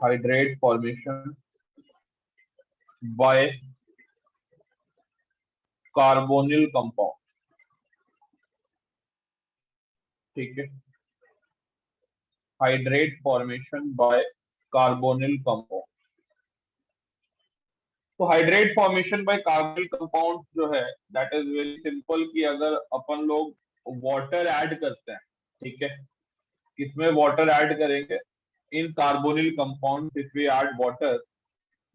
Hydrate formation by carbonyl compound. ठीक है, hydrate formation by carbonyl compound. तो hydrate formation by carbonyl compound जो है दैट इज वेरी सिंपल कि अगर अपन लोग वाटर ऐड करते हैं, ठीक है, किसमें वाटर ऐड करेंगे, in carbonyl compound if we add water,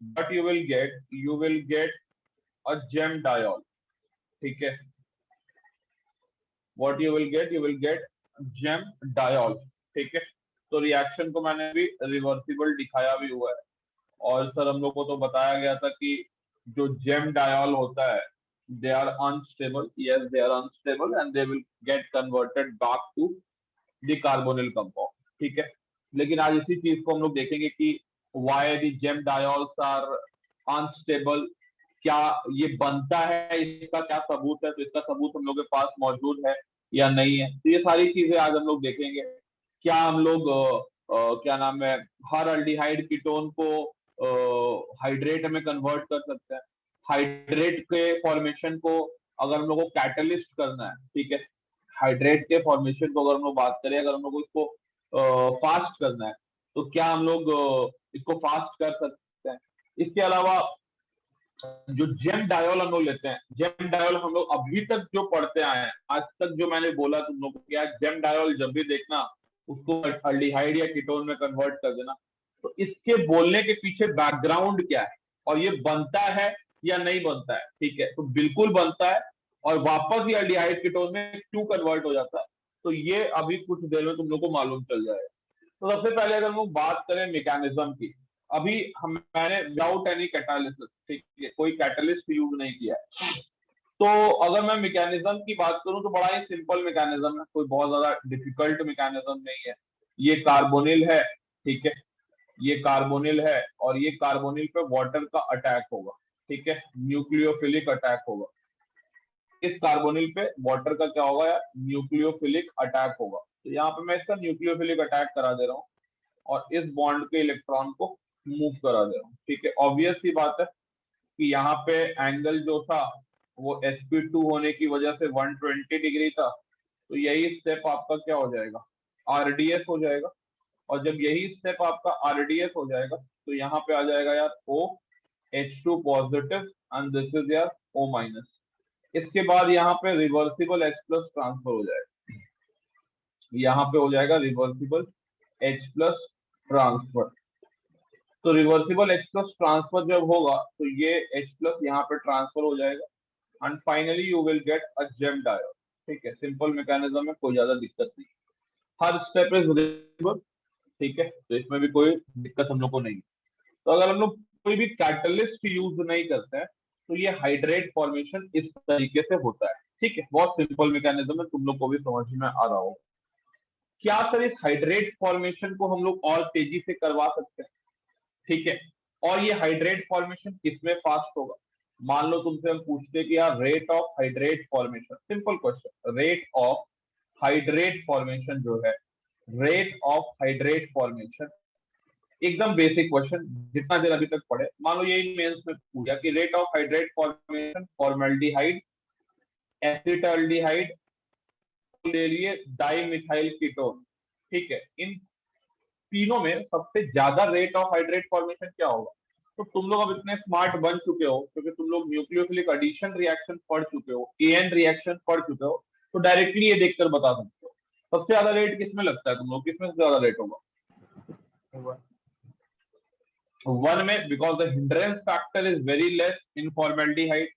but you will get a gem diol. ठीक है, what you will get gem diol. ठीक है, तो रिएक्शन को मैंने भी रिवर्सिबल दिखाया भी हुआ है, और सर हम लोग को तो बताया गया था कि जो जेम डायोल होता है they are unstable, yes they are unstable and they will get converted back to the carbonyl compound. ठीक है, लेकिन आज इसी चीज को हम लोग देखेंगे कि why the gem diols are unstable, क्या ये बनता है, इसका क्या सबूत है, तो इसका सबूत हम लोग के पास मौजूद है या नहीं है, तो ये सारी चीजें आज हम लोग देखेंगे। क्या हम लोग क्या नाम है, हर अल्डिहाइड कीटोन को हाइड्रेट में कन्वर्ट कर सकते हैं। हाइड्रेट के फॉर्मेशन को अगर हम लोग को कैटलिस्ट करना है, ठीक है, हाइड्रेट के फॉर्मेशन को अगर हम लोग बात करें, अगर हम लोग को इसको फास्ट करना है, तो क्या हम लोग इसको फास्ट कर सकते हैं। इसके अलावा जो जेम डायोल हम लोग लेते हैं, जेम डायोल हम लोग अभी तक जो पढ़ते आए हैं, आज तक जो मैंने बोला तुम लोग को, क्या जेम डायोल जब भी देखना उसको अल्डिहाइड या कीटोन में कन्वर्ट कर देना। तो इसके बोलने के पीछे बैकग्राउंड क्या है, और ये बनता है या नहीं बनता है। ठीक है, तो बिल्कुल बनता है, और वापस ये अल्डिहाइड कीटोन में क्यों कन्वर्ट हो जाता है, तो ये अभी कुछ देर में तुम लोग को मालूम चल जाएगा। तो सबसे पहले अगर हम लोग बात करें मैकेनिज्म की, अभी मैंने विदाउट एनी कैटालिसिस, ठीक है, कोई कैटलिस्ट यूज नहीं किया है, तो अगर मैं मैकेनिज्म की बात करूं तो बड़ा ही सिंपल मैकेनिज्म है, कोई बहुत ज्यादा डिफिकल्ट मैकेनिज्म नहीं है। ये कार्बोनिल है, ठीक है, ये कार्बोनिल है, और ये कार्बोनिल पे वाटर का अटैक होगा। ठीक है, न्यूक्लियोफिलिक अटैक होगा। इस कार्बोनिल पे वाटर का क्या होगा यार, न्यूक्लियोफिलिक अटैक होगा। तो यहाँ पे मैं इसका न्यूक्लियोफिलिक अटैक करा दे रहा हूँ, और इस बॉन्ड के इलेक्ट्रॉन को मूव करा दे रहा हूँ। ठीक है, ऑब्वियस सी बात है कि यहाँ पे एंगल जो था वो sp2 होने की वजह से 120 डिग्री था, तो यही स्टेप आपका क्या हो जाएगा, आरडीएस हो जाएगा। और जब यही स्टेप आपका आरडीएस हो जाएगा तो यहाँ पे आ जाएगा यार O H2 positive and this is यार O माइनस। इसके बाद यहाँ पे रिवर्सिबल H प्लस ट्रांसफर हो जाएगा, यहाँ पे हो जाएगा रिवर्सिबल H प्लस ट्रांसफर। तो रिवर्सिबल H प्लस ट्रांसफर जब होगा तो ये H प्लस यहाँ पे ट्रांसफर हो जाएगा, and finally you will get a gem diol. ठीक है, सिंपल मैकेनिज्म में कोई ज्यादा दिक्कत नहीं, हर स्टेप इज रिवर्सिबल। ठीक है, तो इसमें भी कोई दिक्कत हम लोग को नहीं। तो अगर हम लोग कोई भी कैटलिस्ट यूज नहीं करते हैं तो ये हाइड्रेट फॉर्मेशन इस तरीके से होता है। ठीक है, बहुत सिंपल मैकेनिज्म है, तुम लोग को भी समझ में आ रहा हो। क्या सर इस हाइड्रेट फॉर्मेशन को हम लोग और तेजी से करवा सकते हैं। ठीक है, और ये हाइड्रेट फॉर्मेशन किसमें फास्ट होगा। मान लो तुमसे हम पूछते कि यार rate of hydrate formation, simple question, rate of hydrate formation जो है, रेट ऑफ हाइड्रेट फॉर्मेशन, एकदम बेसिक क्वेश्चन, जितना देर अभी तक पढ़े, मान लो यही मेंस में पूछा कि rate of hydrate formation formaldehyde, acetaldehyde, ले लिए डाइमिथाइल कीटोन। ठीक है, इन तीनों में सबसे ज्यादा रेट ऑफ हाइड्रेट फॉर्मेशन क्या होगा। तो तुम लोग अब इतने स्मार्ट बन चुके हो क्योंकि तुम लोग न्यूक्लियोफिलिक एडिशन रिएक्शन पढ़ चुके हो, एन रिएक्शन पढ़ चुके हो, तो डायरेक्टली ये देखकर बता सकते हो सबसे ज्यादा रेट किसमें लगता है, तुम लोग किसमें ज्यादा रेट होगा। वन में, because the hindrance factor is very less in formaldehyde.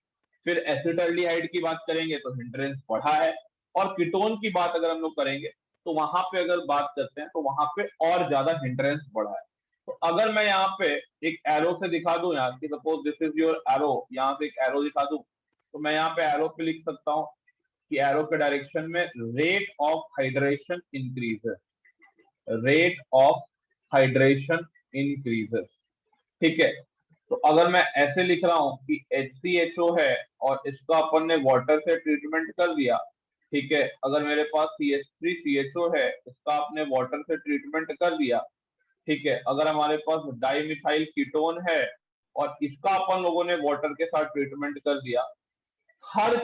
फिर एसिटाल्डिहाइड की बात करेंगे तो हिंड्रेंस बढ़ा है, और कीटोन की बात अगर हम लोग करेंगे तो वहां पे अगर बात करते हैं तो वहां पे और ज्यादा हिंड्रेंस बढ़ा है। तो अगर मैं यहाँ पे एक एरो से दिखा दूं यार कि suppose this is your arrow, यहाँ से एक एरो दिखा दूं, तो मैं यहाँ पे एरो पे लिख सकता हूँ कि एरो के डायरेक्शन में rate of hydration increases, rate of hydration increases. ठीक है, तो अगर मैं ऐसे लिख रहा हूं कि HCHO है और इसका अपन ने वाटर से ट्रीटमेंट कर दिया, ठीक है, अगर मेरे पास CH3CHO है, इसका आपने वाटर से ट्रीटमेंट कर दिया, ठीक है। अगर हमारे पास डाइमिथाइल कीटोन है और इसका अपन लोगों ने वाटर के साथ ट्रीटमेंट कर दिया, हर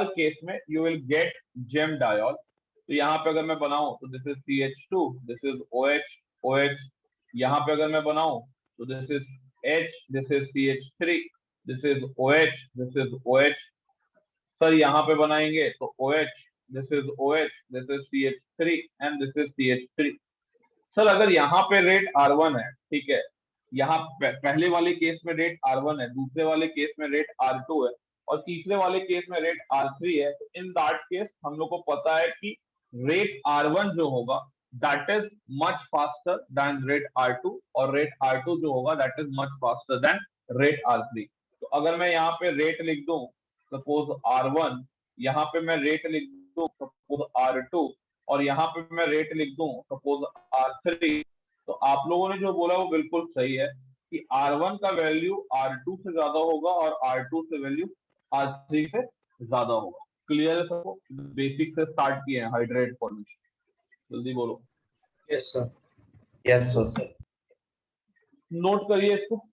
केस में you will get gem diol. तो यहाँ पे अगर मैं बनाऊं तो this is CH2, this is OH, यहाँ पे अगर मैं बनाऊं तो this is H, this is CH3, this is OH, this is OH। Sir यहाँ पे बनाएंगे तो OH, this is OH, this is CH3 and this is CH3। Sir अगर यहाँ पे रेट R1 है, ठीक है, यहाँ पहले वाले केस में रेट R1 है, दूसरे वाले केस में रेट R2 है और तीसरे वाले केस में रेट R3 है, तो इन दैट केस हम लोग को पता है कि रेट R1 जो होगा that is much faster than rate R2 और रेट R2 जो होगा that is much faster than rate R3। तो अगर मैं यहाँ पे रेट लिख दूं सपोज R1, यहाँ पे मैं रेट लिख दूं सपोज R2 और यहाँ पे मैं रेट लिख दूं सपोज R3, तो आप लोगों ने जो बोला वो बिल्कुल सही है कि R1 का वैल्यू R2 से ज्यादा होगा और R2 से वैल्यू R3 से ज्यादा होगा। क्लियर है सबको? बेसिक से स्टार्ट किए हैं हाइड्रेट फॉर्मेशन, जल्दी बोलो। Yes sir. Yes sir. Note करिए इसको।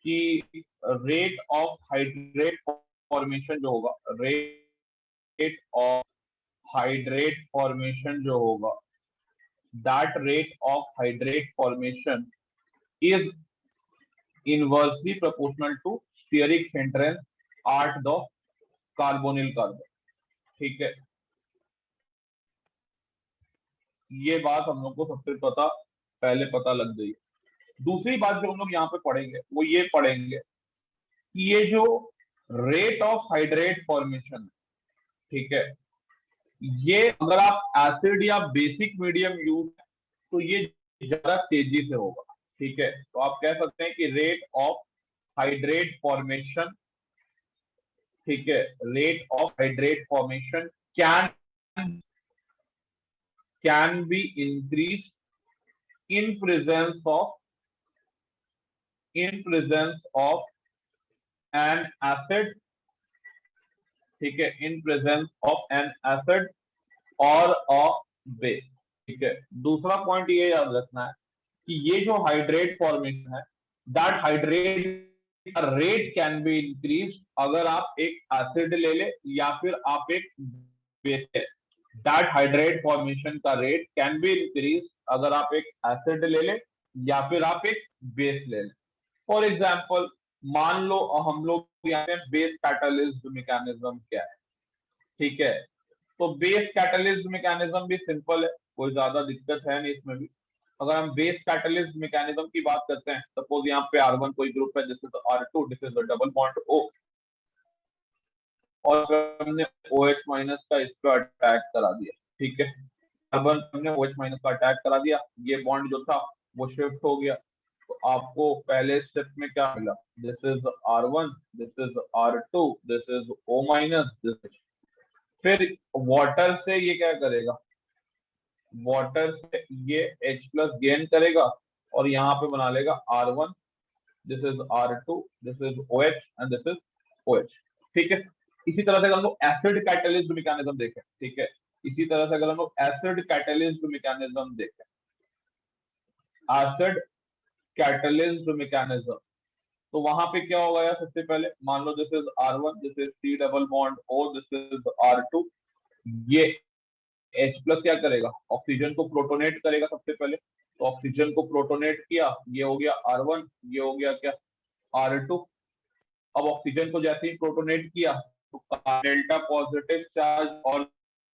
कि रेट ऑफ हाइड्रेट फॉर्मेशन जो होगा, रेट ऑफ हाइड्रेट फॉर्मेशन जो होगा, that rate of hydrate formation is inversely proportional to steric hindrance at the carbonyl carbon। ठीक है, ये बात हम लोग को सबसे पहले पता लग गई। दूसरी बात जो हम लोग यहाँ पे पढ़ेंगे वो ये पढ़ेंगे कि ये जो रेट ऑफ हाइड्रेट फॉर्मेशन, ठीक है, ये अगर आप एसिड या बेसिक मीडियम यूज तो ये ज्यादा तेजी से होगा। ठीक है, तो आप कह सकते हैं कि रेट ऑफ हाइड्रेट फॉर्मेशन, ठीक है, rate of hydrate formation can be increase in presence of N acid, ठीक है, in presence of N acid और अ बेस। ठीक है, दूसरा पॉइंट ये याद रखना है कि ये जो हाइड्रेट फॉर्मेशन है that hydrate rate can be increase अगर आप एक एसिड ले ले या फिर आप एक बेस ले। दैट हाइड्रेट फॉर्मेशन का रेट कैन बी इंक्रीज अगर आप एक एसिड ले ले या फिर आप एक बेस ले ले। फॉर एग्जाम्पल मान लो हम लोग यहाँ पे बेस कैटालिस्ट मैकेनिज्म क्या है, ठीक है, तो बेस कैटालिस्ट मैकेनिज्म भी सिंपल है, कोई ज्यादा दिक्कत है नहीं इसमें भी। अगर हम बेस कैटालिस्ट मैकेनिज्म की बात करते हैं, सपोज यहाँ पे R1 कोई ग्रुप है जैसे तो R2, this is the double bond O, और हमने OH माइनस का इस पे अटैक करा दिया, ठीक है, कार्बन हमने OH माइनस का अटैक करा दिया, ये बॉन्ड जो था वो शिफ्ट हो गया। तो आपको पहले स्टेप में क्या मिला, this is R1, this is R2, this is O minus, this is, फिर वाटर से ये क्या करेगा, वाटर से ये H प्लस गेन करेगा और यहाँ पे बना लेगा R1, this is R2, this is OH and this is OH। ठीक है, इसी तरह से अगर हम लोग एसिड कैटलिस्ट मैकेनिज्म देखें, ठीक है, इसी तरह से अगर हम लोग एसिड कैटलिस्ट मैकेनिज्म देखें, एसिड कैटलिस्ट मैकेनिज्म, तो वहां पे क्या होगा यार, सबसे पहले मान लो this is R1, this is C double bond O, this is R2, ये H प्लस क्या करेगा, ऑक्सीजन को प्रोटोनेट करेगा सबसे पहले, तो ऑक्सीजन को प्रोटोनेट किया, ये हो गया R1, ये हो गया क्या R2। अब ऑक्सीजन को जैसे ही प्रोटोनेट किया तो डेल्टा पॉजिटिव चार्ज और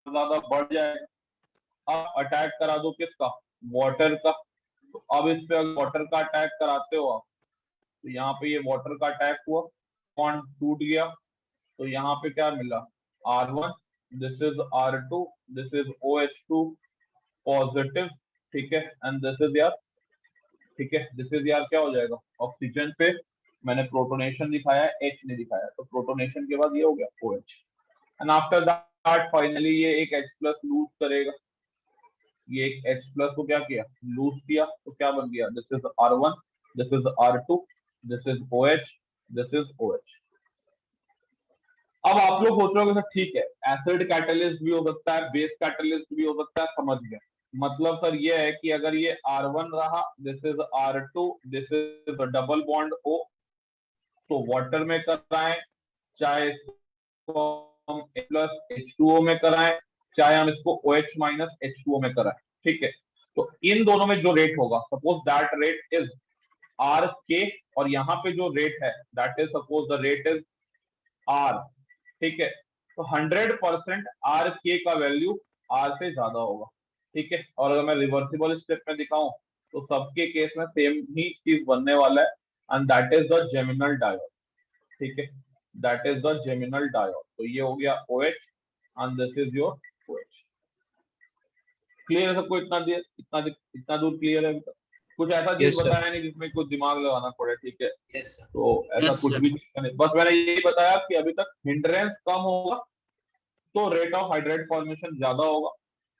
ज्यादा बढ़ जाएगा। अब अटैक करा दो किसका, वाटर का, तो अब इस पे वाटर का अटैक कराते हो आप, तो यहाँ पे ये वाटर का अटैक हुआ, बॉन्ड टूट गया, तो यहाँ पे क्या मिला, R1, this is R2, this is OH2 positive, ठीक है, एंड दिस इज यार, ठीक है, दिस इज यार क्या हो जाएगा, ऑक्सीजन पे मैंने प्रोटोनेशन दिखाया है, H नहीं दिखाया, तो प्रोटोनेशन के बाद ये हो गया OH, and after that finally ये एक H प्लस लूज करेगा, ये एक H प्लस को क्या किया, लूज किया, तो क्या बन गया, this is R1, this is R2, this is OH, this is OH। अब आप लोग सोच रहे हो सर ठीक है, एसिड कैटलिस्ट भी हो सकता है, बेस कैटलिस्ट भी हो सकता है, समझ गए। मतलब सर ये है कि अगर ये R1 रहा, this is R2, this is double bond O, तो वाटर में कराएं, चाहे इसको हम प्लस H2O में कराएं, चाहे हम इसको OH माइनस H2O में कराएं, ठीक है। तो इन दोनों में जो रेट होगा, suppose that rate is RK, और यहाँ पे जो रेट है that is suppose the rate is R, ठीक है। तो 100% RK का वैल्यू R से ज्यादा होगा, ठीक है। और अगर मैं रिवर्सिबल स्टेप में दिखाऊं तो सबके केस में सेम ही चीज बनने वाला है, and that is the geminal diode, ठीक है, that is the geminal diode. तो ये हो गया OH and this is your OH। Clear है सबको? इतना दूर क्लियर है अभी तक? कुछ ऐसा चीज यस सर। बताया नहीं जिसमें कुछ दिमाग लगाना पड़े, ठीक है। Yes sir. तो ऐसा यस कुछ सर। भी नहीं, बस मैंने यही बताया कि अभी तक हिंड्रेंस कम होगा तो रेट ऑफ हाइड्रेट फॉर्मेशन ज्यादा होगा,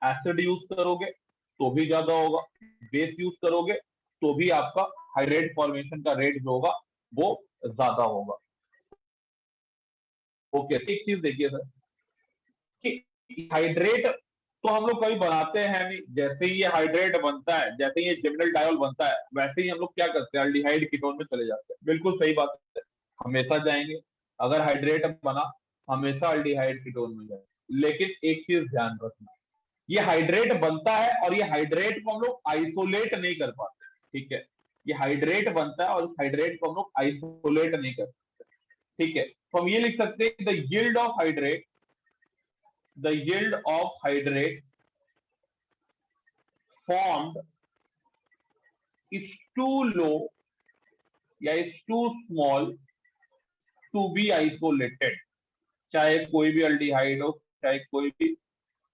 एसिड यूज करोगे तो भी ज्यादा होगा, बेस यूज करोगे तो भी आपका हाइड्रेट फॉर्मेशन का रेट जो होगा वो ज्यादा होगा। ओके, एक चीज देखिए सर कि हाइड्रेट तो हम लोग कभी बनाते हैं नहीं, जैसे ही ये हाइड्रेट बनता है, जैसे ही ये जेमिनल डायोल बनता है, वैसे ही हम लोग क्या करते हैं, अल्डिहाइड कीटोन में चले जाते हैं। बिल्कुल सही बात है, हमेशा जाएंगे, अगर हाइड्रेट बना हमेशा अल्डिहाइड कीटोन में जाएंगे। लेकिन एक चीज ध्यान रखना, ये हाइड्रेट बनता है और ये हाइड्रेट को हम लोग आइसोलेट नहीं कर पाते, ठीक है। ये हाइड्रेट बनता है और इस हाइड्रेट को हम लोग आइसोलेट नहीं कर सकते, ठीक है। तो हम ये लिख सकते हैं the yield of hydrate, the yield of hydrate formed is too low या is too small to be isolated। चाहे कोई भी अल्डिहाइड हो, चाहे कोई भी,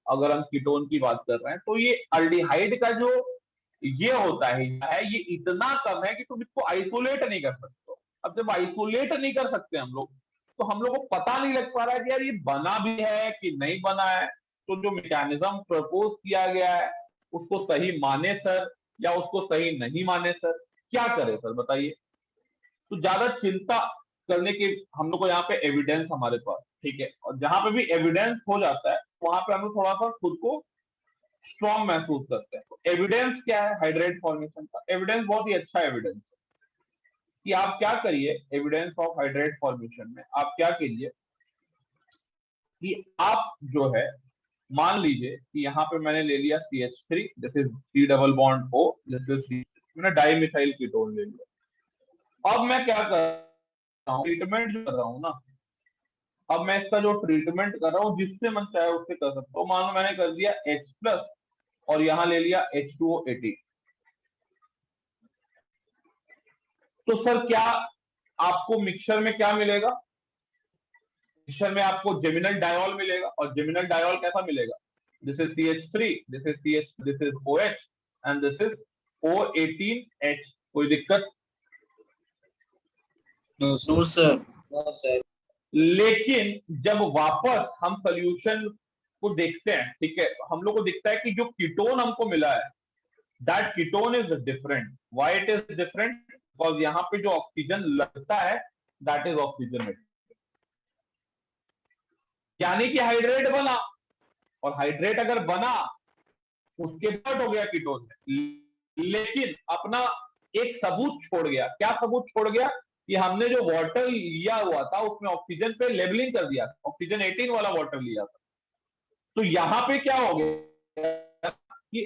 अगर हम कीटोन की बात कर रहे हैं तो ये अल्डिहाइड का जो ये होता है ये इतना कम है कि तुम इसको आइसोलेट नहीं कर सकते। अब जब आइसोलेट नहीं कर सकते हम लोग, तो हम लोग को पता नहीं लग पा रहा है कि यार ये बना भी है कि नहीं बना है। तो जो मैकेनिज्म प्रपोज किया गया है उसको सही माने सर, या उसको सही नहीं माने सर, क्या करें सर बताइए। तो ज्यादा चिंता करने की हम लोग को यहाँ पे एविडेंस हमारे पास, ठीक है। और जहां पे भी एविडेंस हो जाता है वहां पे हम लोग थोड़ा सा खुद को स्ट्रॉन्ग महसूस करते हैं। तो एविडेंस क्या है हाइड्रेट फॉर्मेशन का? एविडेंस बहुत ही अच्छा एविडेंस है कि आप क्या करिए, एविडेंस ऑफ हाइड्रेट फॉर्मेशन में आप क्या कीजिए कि आप जो है, मान लीजिए कि यहाँ पे मैंने ले लिया CH3, this is C double bond O, this is मैंने डाई मिथाइल कीटोन ले लिया। अब मैं क्या कर रहा हूँ, ट्रीटमेंट जो कर रहा हूँ ना, अब मैं इसका जो ट्रीटमेंट कर रहा हूँ जिससे मन चाहे उससे कर सकता हूँ। मान लो मैंने कर दिया H प्लस और यहाँ ले लिया H2O18, तो सर क्या आपको मिक्सचर में क्या मिलेगा? मिक्सचर में आपको जेमिनल डायोल मिलेगा, और जेमिनल डायोल कैसा मिलेगा? This is CH3, this is CH, this is OH and this is O18H। कोई दिक्कत? No sir. No sir. लेकिन जब वापस हम सोल्यूशन को देखते हैं, ठीक है, हम लोग को दिखता है कि जो कीटोन हमको मिला है that ketone is different. Why it is different? Because यहाँ पे जो ऑक्सीजन लगता है दैट इज ऑक्सीजन, यानी कि हाइड्रेट बना, और हाइड्रेट अगर बना उसके बाद हो गया कीटोन में, लेकिन अपना एक सबूत छोड़ गया। क्या सबूत छोड़ गया? कि हमने जो वाटर लिया हुआ था उसमें ऑक्सीजन पे लेबलिंग कर दिया, ऑक्सीजन 18 वाला वाटर लिया था। तो यहां पे क्या हो गया कि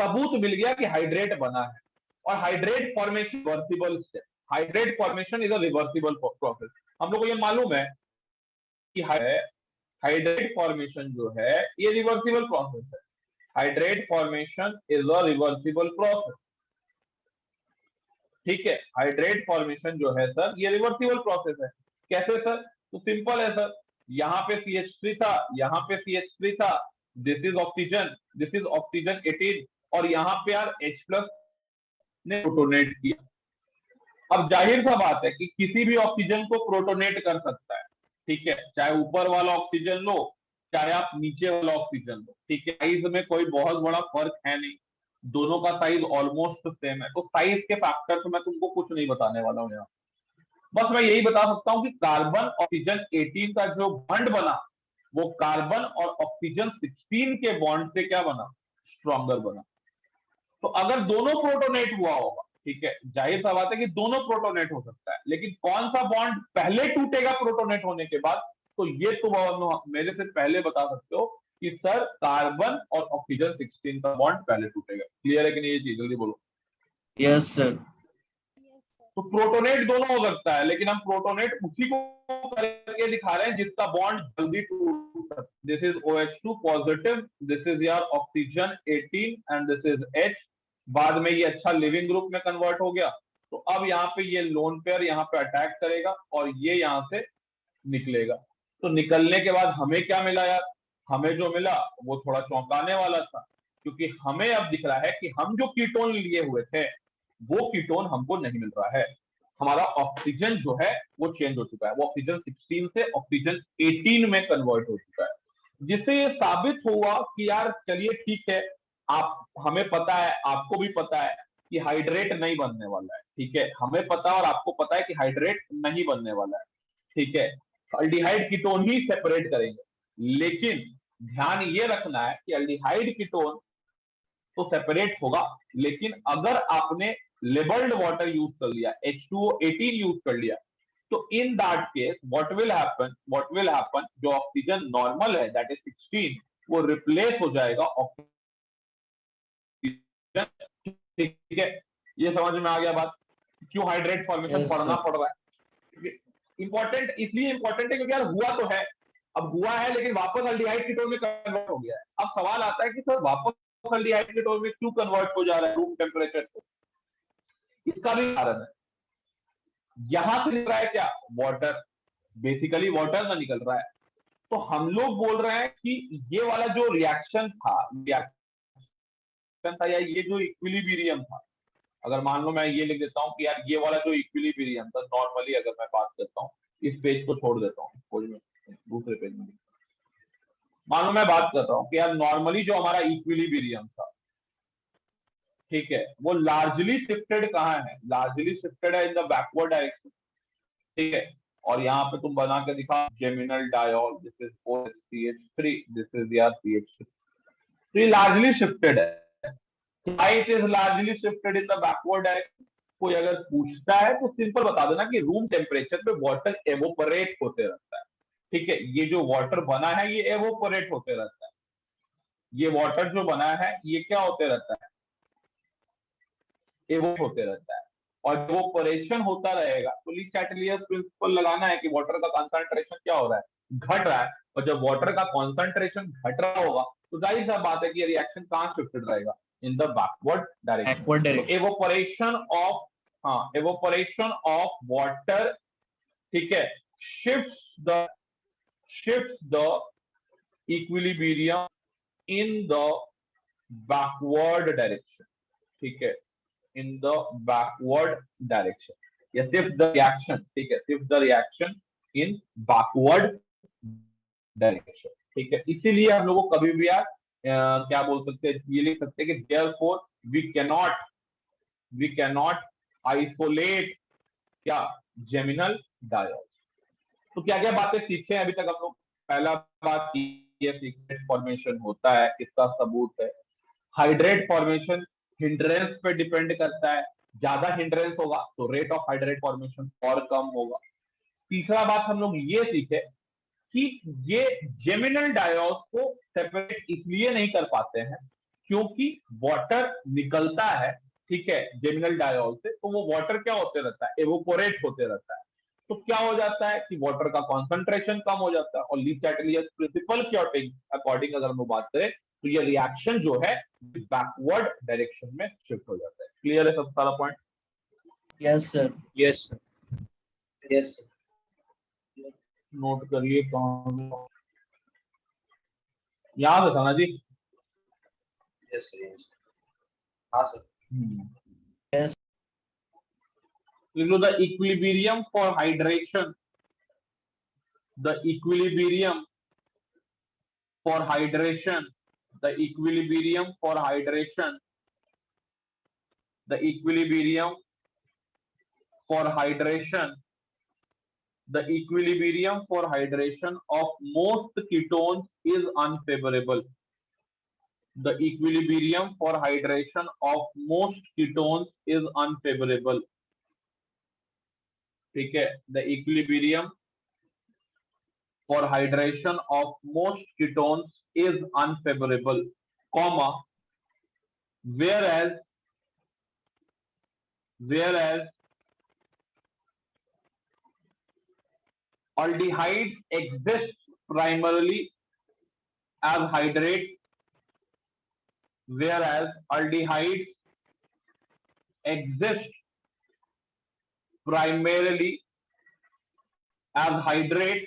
सबूत मिल गया कि हाइड्रेट बना है, और hydrate formation reversible step. Hydrate formation is a reversible process. हम लोग को ये मालूम है कि हाइड्रेट फॉर्मेशन जो है ये रिवर्सिबल प्रोसेस है। Hydrate formation is a reversible process, ठीक है। हाइड्रेट फॉर्मेशन जो है सर ये रिवर्सिबल प्रोसेस है। कैसे सर? तो सिंपल है सर, यहाँ पे CH3 था, यहाँ पे CH3 था, this is oxygen, this is oxygen 18, और यहाँ पे यार H प्लस ने प्रोटोनेट किया। अब जाहिर सा बात है कि किसी भी ऑक्सीजन को प्रोटोनेट कर सकता है, ठीक है, चाहे ऊपर वाला ऑक्सीजन लो चाहे आप नीचे वाला ऑक्सीजन लो, ठीक है, साइज में कोई बहुत बड़ा फर्क है नहीं, दोनों का साइज ऑलमोस्ट सेम है, तो साइज के फैक्टर तो मैं तुमको कुछ नहीं बताने वाला हूँ यहाँ। बस मैं यही बता सकता हूँ कि कार्बन ऑक्सीजन 18 का जो बॉन्ड बना वो कार्बन और ऑक्सीजन 16 के बॉन्ड से क्या बना, स्ट्रॉन्गर बना। तो अगर दोनों प्रोटोनेट हुआ होगा, ठीक है, जाहिर सा बात है कि दोनों प्रोटोनेट हो सकता है, लेकिन कौन सा बॉन्ड पहले टूटेगा प्रोटोनेट होने के बाद, तो ये तुम मेरे से पहले बता सकते हो कि सर कार्बन और ऑक्सीजन 16 का बॉन्ड पहले टूटेगा। क्लियर है कि नहीं ये चीज, जल्दी बोलो। Yes sir. तो प्रोटोनेट दोनों हो सकता है, लेकिन हम प्रोटोनेट उसी को करके दिखा रहे हैं जिसका बॉन्ड जल्दी टूट सकता है। This is OH2 positive, this is your oxygen 18 and this is H। बाद में ये अच्छा लिविंग ग्रुप में कन्वर्ट हो गया, तो अब यहाँ पे ये लोन पेयर यहाँ पे अटैक करेगा और ये यहाँ से निकलेगा। तो निकलने के बाद हमें क्या मिला यार, हमें जो मिला वो थोड़ा चौंकाने वाला था, क्योंकि हमें अब दिख रहा है कि हम जो कीटोन लिए हुए थे वो कीटोन हमको नहीं मिल रहा है। हमारा ऑक्सीजन जो है वो चेंज हो चुका है, वो ऑक्सीजन 16 से ऑक्सीजन 18 में कन्वर्ट हो चुका है, जिससे ये साबित हुआ कि यार चलिए ठीक है, आप, हमें पता है, आपको भी पता है कि हाइड्रेट नहीं बनने वाला है, ठीक है, हमें पता है और आपको पता है कि हाइड्रेट नहीं बनने वाला है, ठीक है, अल्डिहाइड कीटोन ही सेपरेट करेंगे। लेकिन ध्यान ये रखना है कि अल्डिहाइड कीटोन तो सेपरेट होगा, लेकिन अगर आपने लेबल्ड वाटर यूज कर लिया, H2O18 यूज कर लिया, तो in that case what will happen, जो ऑक्सीजन नॉर्मल है दैट इज 16, वो रिप्लेस हो जाएगा ऑक्सीजन, ठीक है। ये समझ में आ गया बात, क्यों हाइड्रेट फॉर्मेशन Yes, पढ़ना sir. पड़ रहा है। इंपॉर्टेंट इसलिए इंपॉर्टेंट है क्योंकि यार हुआ तो है, अब हुआ है लेकिन वापस अल्डिहाइड कीटोन में कन्वर्ट हो गया है। अब सवाल आता है कि सर वापस अल्डिहाइड कीटोन में क्यों कन्वर्ट हो जा रहा है रूम टेम्परेचर पे, इसका भी कारण है। यहां से निकल रहा है क्या, वाटर, बेसिकली वाटर में निकल रहा है। तो हम लोग बोल रहे हैं कि ये वाला जो रिएक्शन था या ये जो इक्विलिब्रियम था, अगर मान लो मैं ये लिख देता हूं कि यार ये वाला जो इक्विलिब्रियम था, नॉर्मली अगर मैं बात करता हूं, इस पेज को छोड़ देता हूं, कोई में दूसरे पेज में मान लो मैं बात कर रहा हूं कि यार नॉर्मली जो हमारा इक्विलिब्रियम था, ठीक है, वो लार्जली शिफ्टेड कहां है, लार्जली शिफ्टेड है इन द बैकवर्ड डायरेक्शन, ठीक है। और यहाँ पे तुम बना के दिखा geminal diol, this is OH3, this is यार CH3, तो ये लार्जली शिफ्टेड है। Why it is largely shifted in the backward direction? कोई अगर पूछता है तो सिंपल बता देना कि रूम टेम्परेचर पे वाटर एवोपरेट होते रहता है, ठीक है, ये जो वाटर बना है ये एवोपरेट होते रहता है, ये वाटर जो बना है ये क्या होते रहता है, एवोपरेट होते रहता है। और एवोपरेशन होता रहेगा तो ली चैटलियर्स प्रिंसिपल लगाना है कि वाटर का कंसंट्रेशन क्या हो रहा है, घट रहा है, और जब वाटर का कंसंट्रेशन घट रहा होगा तो जाहिर सा बात है कि रिएक्शन कहां शिफ्टेड रहेगा, in the backward direction. Backward तो direction. एवोपरेशन ऑफ वाटर, ठीक है, shifts the equilibrium in the backward direction, ठीक है, इन द बैकवर्ड डायरेक्शन, या सिर्फ द रिएक्शन, ठीक है, सिर्फ the reaction in backward direction, ठीक है। इसीलिए हम लोग को कभी भी यार क्या बोल सकते हैं, ये लिख सकते हैं कि देयरफॉर वी कैनॉट आइसोलेट क्या, जेमिनल डायोल। तो क्या क्या बातें सीखे हैं अभी तक हम लोग। पहला बात ये सीक्रेट फॉर्मेशन होता है, इसका सबूत है। हाइड्रेट फॉर्मेशन हिंड्रेंस पे डिपेंड करता है, ज्यादा हिंड्रेंस होगा तो रेट ऑफ हाइड्रेट फॉर्मेशन और कम होगा। तीसरा बात हम लोग ये सीखे कि ये जेमिनल डायोल्स को सेपरेट इसलिए नहीं कर पाते हैं क्योंकि वाटर निकलता है, ठीक है, जेमिनल डायोल से, तो वो वाटर क्या होते रहता है, एवोपोरेट होते रहता है। तो क्या हो जाता है कि वाटर का कंसंट्रेशन कम हो जाता है, और ली चैटलियर्स प्रिंसिपल के अकॉर्डिंग अगर हम बात करें तो ये रिएक्शन जो है बैकवर्ड डायरेक्शन में शिफ्ट हो जाता है। क्लियर है सब सारा point? Yes, sir. Yes, sir. Yes, sir. Note करिए कहाँ, याद है था ना जी? Yes, sir. Yes. हाँ sir. Yes. The equilibrium for hydration, the equilibrium for hydration, the equilibrium for hydration, the equilibrium for hydration, the equilibrium for hydration of most ketones is unfavorable. The equilibrium for hydration of most ketones is unfavorable. ठीक है, the equilibrium for hydration of most ketones is unfavorable, comma, whereas aldehydes exist primarily as hydrates, whereas aldehydes exist primarily as hydrates,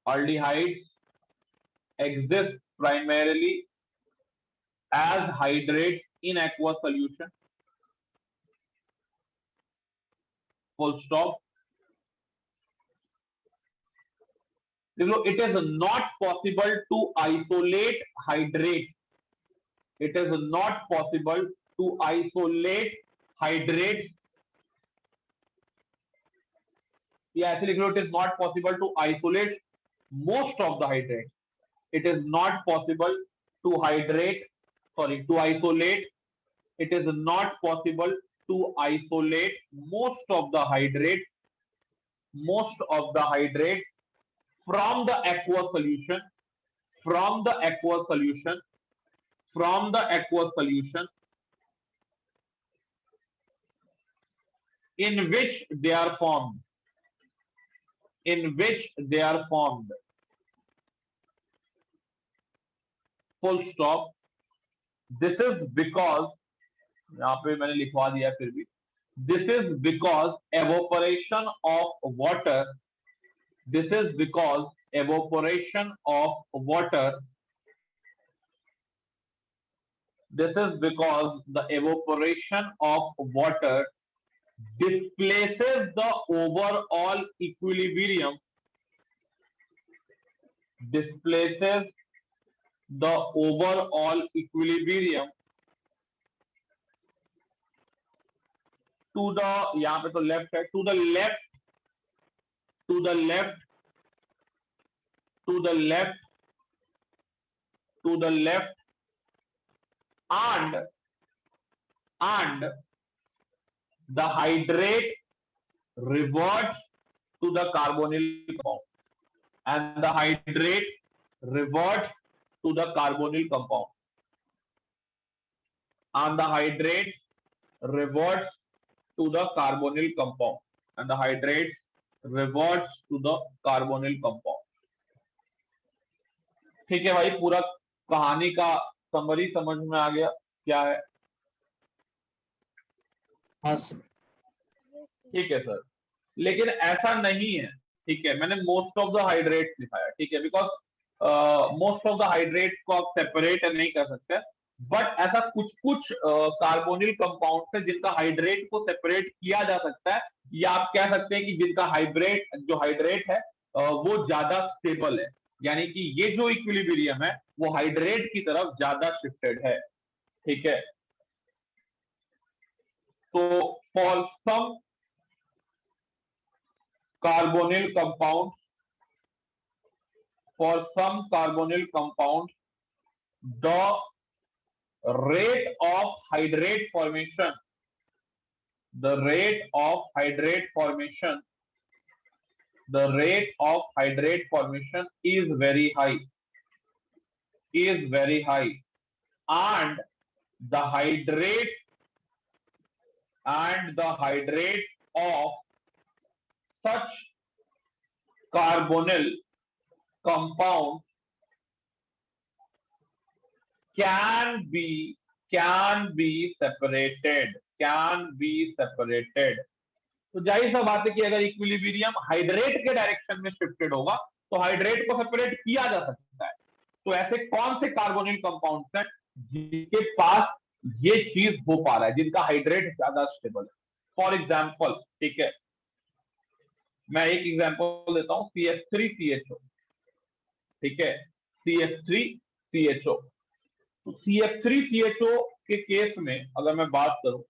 aldehydes exist primarily as hydrates in aqueous solution, full stop. It is not possible to isolate hydrate. It is not possible to isolate hydrates. Yeah, actually, it is not possible to isolate most of the hydrates. It is not possible to isolate. It is not possible to isolate most of the hydrates from the aqueous solution, from the aqueous solution in which they are formed, full stop. This is because, यहाँ पे मैंने लिखवा दिया फिर भी, this is because evaporation of water, this is because evaporation of water, this is because the evaporation of water displaces the overall equilibrium, displaces the overall equilibrium to the, यहाँ पे तो लेफ्ट है, to the left, to the left, to the left, to the left, and the hydrate reverts to the carbonyl compound, and the hydrate reverts to the carbonyl compound, and the hydrate reverts to the carbonyl compound, and the hydrate reverts to the carbonyl compound. ठीक है भाई, पूरा कहानी का summary समझ में आ गया क्या है? हाँ सर। ठीक है सर, लेकिन ऐसा नहीं है, ठीक है, मैंने मोस्ट ऑफ द हाइड्रेट्स लिखाया, ठीक है, because most of the hydrates को आप सेपरेट नहीं कर सकते, बट ऐसा कुछ कुछ कार्बोनिल कंपाउंड है जिनका हाइड्रेट को सेपरेट किया जा सकता है, या आप कह सकते हैं कि जिनका हाइड्रेट है वो ज्यादा स्टेबल है, यानी कि ये जो इक्विलिब्रियम है वो हाइड्रेट की तरफ ज्यादा शिफ्टेड है, ठीक है। तो for some carbonyl compounds, the rate of hydrate formation, is very high, and the hydrate of such carbonyl compound can be separated, तो जाहिर सा बात है कि अगर इक्विलिब्रियम हाइड्रेट के डायरेक्शन में शिफ्टेड होगा तो हाइड्रेट को सेपरेट किया जा सकता है। तो ऐसे कौन से कार्बोनिल कंपाउंड्स हैं जिनके पास ये चीज हो पा रहा है, जिनका हाइड्रेट ज्यादा स्टेबल है? फॉर एग्जाम्पल, ठीक है, मैं एक एग्जांपल देता हूं, CH3CHO, ठीक है, CH3CHO। तो CH3CHO के केस में अगर मैं बात करूं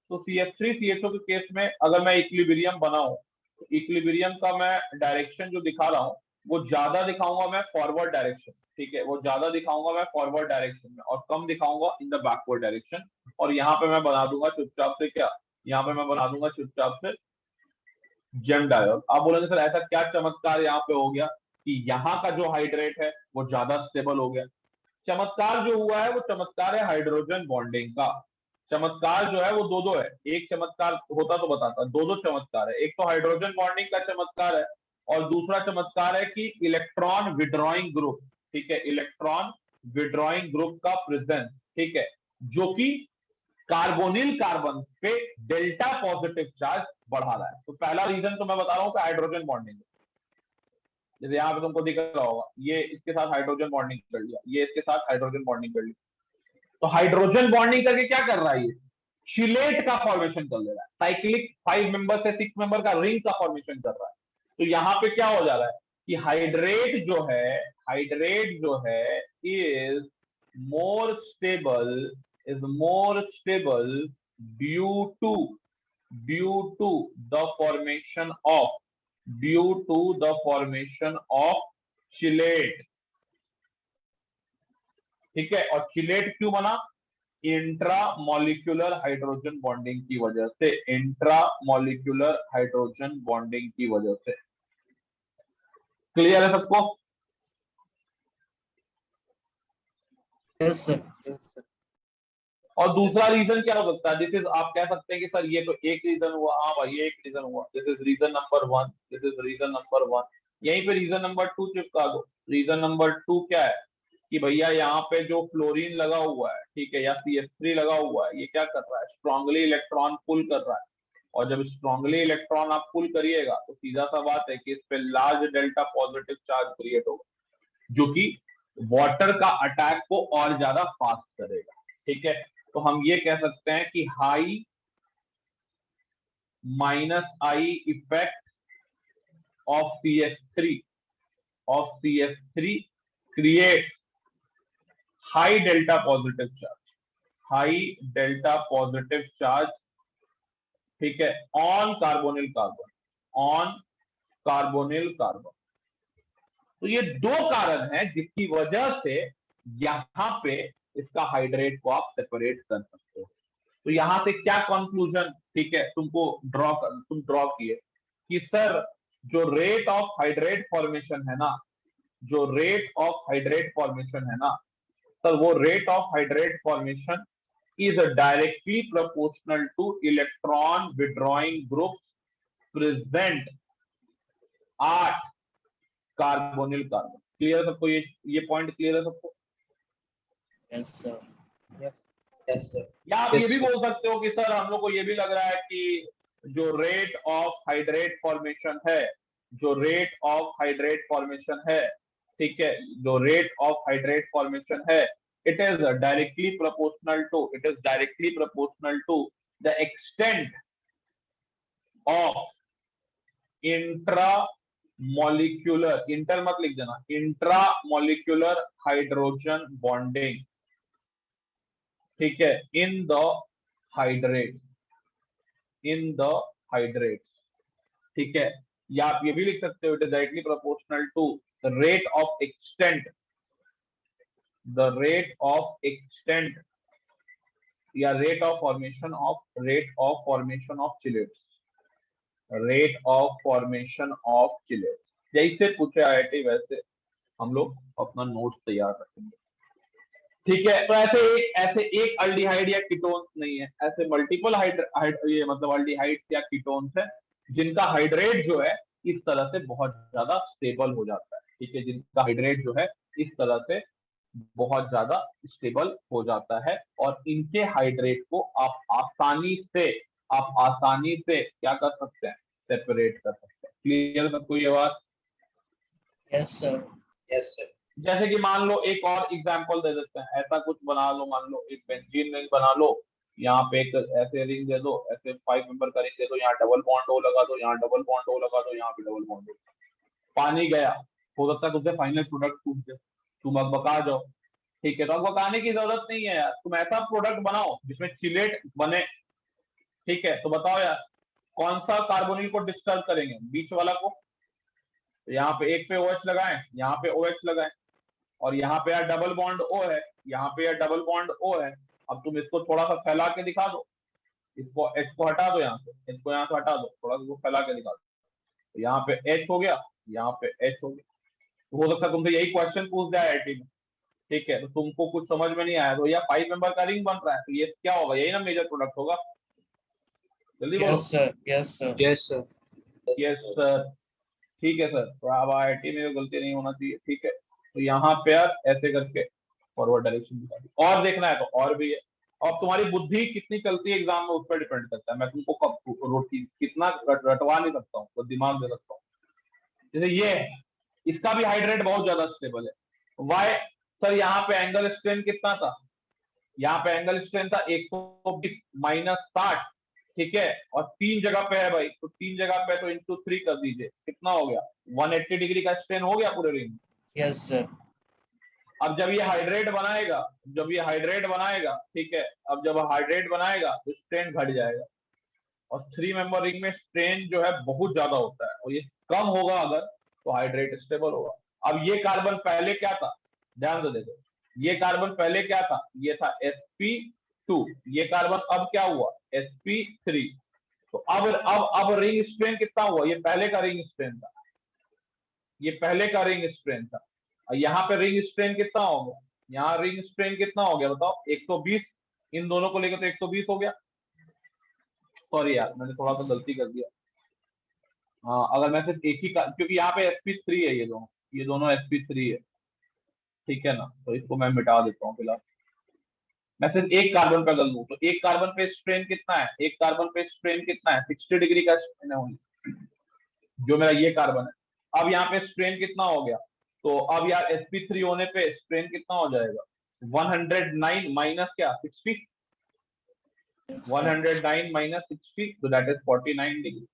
तो CH3CHO के केस में अगर मैं इक्विलिब्रियम बनाऊं तो इक्विलिब्रियम का मैं डायरेक्शन जो दिखा रहा हूं वो ज्यादा दिखाऊंगा मैं फॉरवर्ड डायरेक्शन, ठीक है, वो ज्यादा दिखाऊंगा मैं फॉरवर्ड डायरेक्शन में और कम दिखाऊंगा इन द बैकवर्ड डायरेक्शन। और यहाँ पे मैं बना दूंगा चुपचाप से क्या, यहाँ पे मैं बना दूंगा चुपचाप से जेम डायोल। आप बोलेंगे सर ऐसा क्या चमत्कार यहाँ पे हो गया कि यहाँ का जो हाइड्रेट है वो ज्यादा स्टेबल हो गया। चमत्कार जो हुआ है वो चमत्कार है हाइड्रोजन बॉन्डिंग का। चमत्कार जो है वो दो दो है, एक चमत्कार होता तो बताता, दो दो चमत्कार है। एक तो हाइड्रोजन बॉन्डिंग का चमत्कार है और दूसरा चमत्कार है कि इलेक्ट्रॉन विड्रॉइंग ग्रुप, ठीक है, इलेक्ट्रॉन विड्रॉइंग ग्रुप का प्रेजेंस, ठीक है, जो कि कार्बोनिल कार्बन पे डेल्टा पॉजिटिव चार्ज बढ़ा रहा है। तो पहला रीजन तो मैं बता रहा हूं कि हाइड्रोजन बॉन्डिंग, जैसे यहाँ पे तुमको दिख रहा होगा ये इसके साथ हाइड्रोजन बॉन्डिंग कर लिया, ये इसके साथ हाइड्रोजन बॉन्डिंग कर लिया। तो हाइड्रोजन बॉन्डिंग करके क्या कर रहा है, ये चिलेट का फॉर्मेशन कर ले रहा है, साइक्लिक 5 मेंबर से 6 मेंबर का रिंग का फॉर्मेशन कर रहा है। तो यहाँ पे क्या हो जा रहा है कि हाइड्रेट जो है is more stable due to the formation of chelate, ठीक है। और चिलेट क्यों बना, इंट्रा मॉलिक्यूलर हाइड्रोजन बॉन्डिंग की वजह से, इंट्रा मॉलिक्यूलर हाइड्रोजन बॉन्डिंग की वजह से। क्लियर है सबको? Yes sir. और दूसरा रीजन क्या हो सकता है, दिस इज, आप कह सकते हैं कि सर ये तो एक रीजन हुआ, हाँ भाई ये एक रीजन हुआ, this is reason number 1, this is reason number 1। यहीं पे रीजन नंबर 2 चिपका दो। रीजन नंबर 2 क्या है कि भैया यहाँ पे जो फ्लोरीन लगा हुआ है, ठीक है, या CH3 लगा हुआ है, ये क्या कर रहा है, स्ट्रांगली इलेक्ट्रॉन पुल कर रहा है। और जब स्ट्रांगली इलेक्ट्रॉन आप पुल करिएगा तो सीधा सा बात है कि इस पे large delta positive charge create होगा, जो कि वाटर का अटैक को और ज्यादा फास्ट करेगा, ठीक है। तो हम ये कह सकते हैं कि high -I effect of CH3 create high delta positive charge, ठीक है, ऑन कार्बोनिल कार्बन। तो ये दो कारण हैं जिसकी वजह से यहां पे इसका हाइड्रेट को आप सेपरेट कर सकते हो। तो यहां से क्या कंक्लूजन, ठीक है, तुम ड्रॉ किए कि सर जो रेट ऑफ हाइड्रेट फॉर्मेशन है ना, सर वो rate of hydrate formation is directly proportional two electron withdrawing group present at carbonyl carbon. Clear सबको, ये पॉइंट क्लियर है सबको? Yes sir. Yes sir. या आप ये भी बोल सकते हो कि सर हम लोग को ये भी लग रहा है कि जो रेट ऑफ हाइड्रेट फॉर्मेशन है, ठीक है, जो रेट ऑफ हाइड्रेट फॉर्मेशन है, it is directly proportional to the extent of intramolecular, inter मत लिख देना, इंट्रा मॉलिक्यूलर हाइड्रोजन बॉन्डिंग, ठीक है, इन द हाइड्रेट, ठीक है। या आप ये भी लिख सकते हो, it is directly proportional to the rate of extent या rate of formation of chelates. जैसे पूछे IIT वैसे हम लोग अपना नोट्स तैयार रखेंगे, ठीक है। तो ऐसे एक अल्डिहाइड या कीटोन्स नहीं है, ऐसे मल्टीपल ये मतलब अल्डिहाइड्स या कीटोन्स है जिनका हाइड्रेट जो है इस तरह से बहुत ज्यादा स्टेबल हो जाता है, ठीक है, जिनका हाइड्रेट जो है इस तरह से बहुत ज्यादा स्टेबल हो जाता है। और इनके हाइड्रेट को आप आसानी से क्या कर सकते हैं, सेपरेट कर सकते हैं। क्लियर सबको ये बात? Yes sir. Yes sir. जैसे कि मान लो एक और एग्जांपल दे देते हैं, ऐसा कुछ बना लो, मान लो एक बेंजीन रिंग बना लो, यहाँ पे एक ऐसे रिंग दे दो, ऐसे 5 मेंबर का रिंग दे दो, यहाँ डबल बॉन्ड O लगा दो, यहाँ डबल बॉन्ड O लगा दो, यहाँ पे डबल बॉन्ड O, पानी गया, हो सकता है तुमसे फाइनल प्रोडक्ट पूछ दे, तुम अब बका जाओ। ठीक है, तो अब बताने की जरूरत नहीं है यार, तुम ऐसा प्रोडक्ट बनाओ जिसमें चिलेट बने। ठीक है, तो बताओ यार कौन सा कार्बोनिल को डिस्टर्ब करेंगे, बीच वाला को। तो यहाँ पे एक पे OH लगाएं, यहाँ पे OH लगाएं, और यहाँ पे यार डबल बॉन्ड O है, यहाँ पे यार डबल बॉन्ड O है। अब तुम इसको थोड़ा सा फैला के दिखा दो, इसको H को हटा दो, यहाँ से इसको यहाँ से हटा दो, थोड़ा सा फैला के दिखा दो। तो यहाँ पे H हो गया, यहाँ पे H हो गया। तो हो सकता है तुमसे यही क्वेश्चन पूछ दिया IIT में। ठीक है, तो तुमको कुछ समझ में नहीं आया तो यह 5 मेंबर का रिंग बन रहा है, तो ये क्या होगा, यही ना मेजर प्रोडक्ट होगा। जल्दी बोलो। Yes, sir. Yes, sir. Yes, sir. Yes sir. ठीक है सर, तो अब IIT में गलती नहीं होना चाहिए। ठीक है, तो यहाँ पे यार ऐसे करके फॉरवर्ड डायरेक्शन दिखा दी, और देखना है तो और भी है। अब तुम्हारी बुद्धि कितनी चलती है एग्जाम में उस पर डिपेंड करता है, मैं तुमको कब रोटी कितना रटवा नहीं सकता हूँ, तो दिमाग दे सकता हूँ। जैसे ये है, इसका भी हाइड्रेट बहुत ज्यादा स्टेबल है। वाई सर, यहाँ पे एंगल स्ट्रेन कितना था, यहाँ पे एंगल स्ट्रेन था 120 माइनस 60। ठीक है, और 3 जगह पे है भाई, तो 3 जगह पे तो इंटू 3 कर दीजिए, कितना हो गया, 180 डिग्री का स्ट्रेन हो गया पूरे रिंग। Yes, sir. अब जब ये हाइड्रेट बनाएगा, ठीक है, अब जब हाइड्रेट बनाएगा तो स्ट्रेन घट जाएगा, और 3 मेंबर रिंग में स्ट्रेन जो है बहुत ज्यादा होता है, और ये कम होगा अगर, तो हाइड्रेट स्टेबल होगा। अब ये कार्बन पहले क्या था, ध्यान से देखो, ये कार्बन पहले क्या था, ये था sp2, ये कार्बन अब क्या हुआ, sp3। तो अब रिंग स्ट्रेन कितना हुआ, ये पहले का रिंग स्ट्रेन था, ये पहले का रिंग स्ट्रेन था, और यहाँ पे रिंग स्ट्रेन कितना हो गया, यहाँ रिंग स्ट्रेन कितना हो गया बताओ, 120, इन दोनों को लेकर तो 120 हो गया। सॉरी यार, मैंने थोड़ा सा गलती कर दिया। हाँ, अगर मैं सिर्फ एक ही का, क्योंकि यहाँ पे sp3 है, ये दोनों sp3 है। ठीक है ना, तो इसको मैं मिटा देता हूँ फिलहाल। मैं सिर्फ एक कार्बन पे कर लूँ, तो एक कार्बन पे स्ट्रेन कितना है, एक कार्बन पे स्ट्रेन कितना है, 60 डिग्री का स्ट्रेन है, जो मेरा ये कार्बन है। अब यहाँ पे स्ट्रेन कितना हो गया, तो अब यार sp3 होने पे स्ट्रेन कितना हो जाएगा, 109 माइनस क्या 60, Yes, sir. 109 माइनस 60, तो दैट इज 49 डिग्री।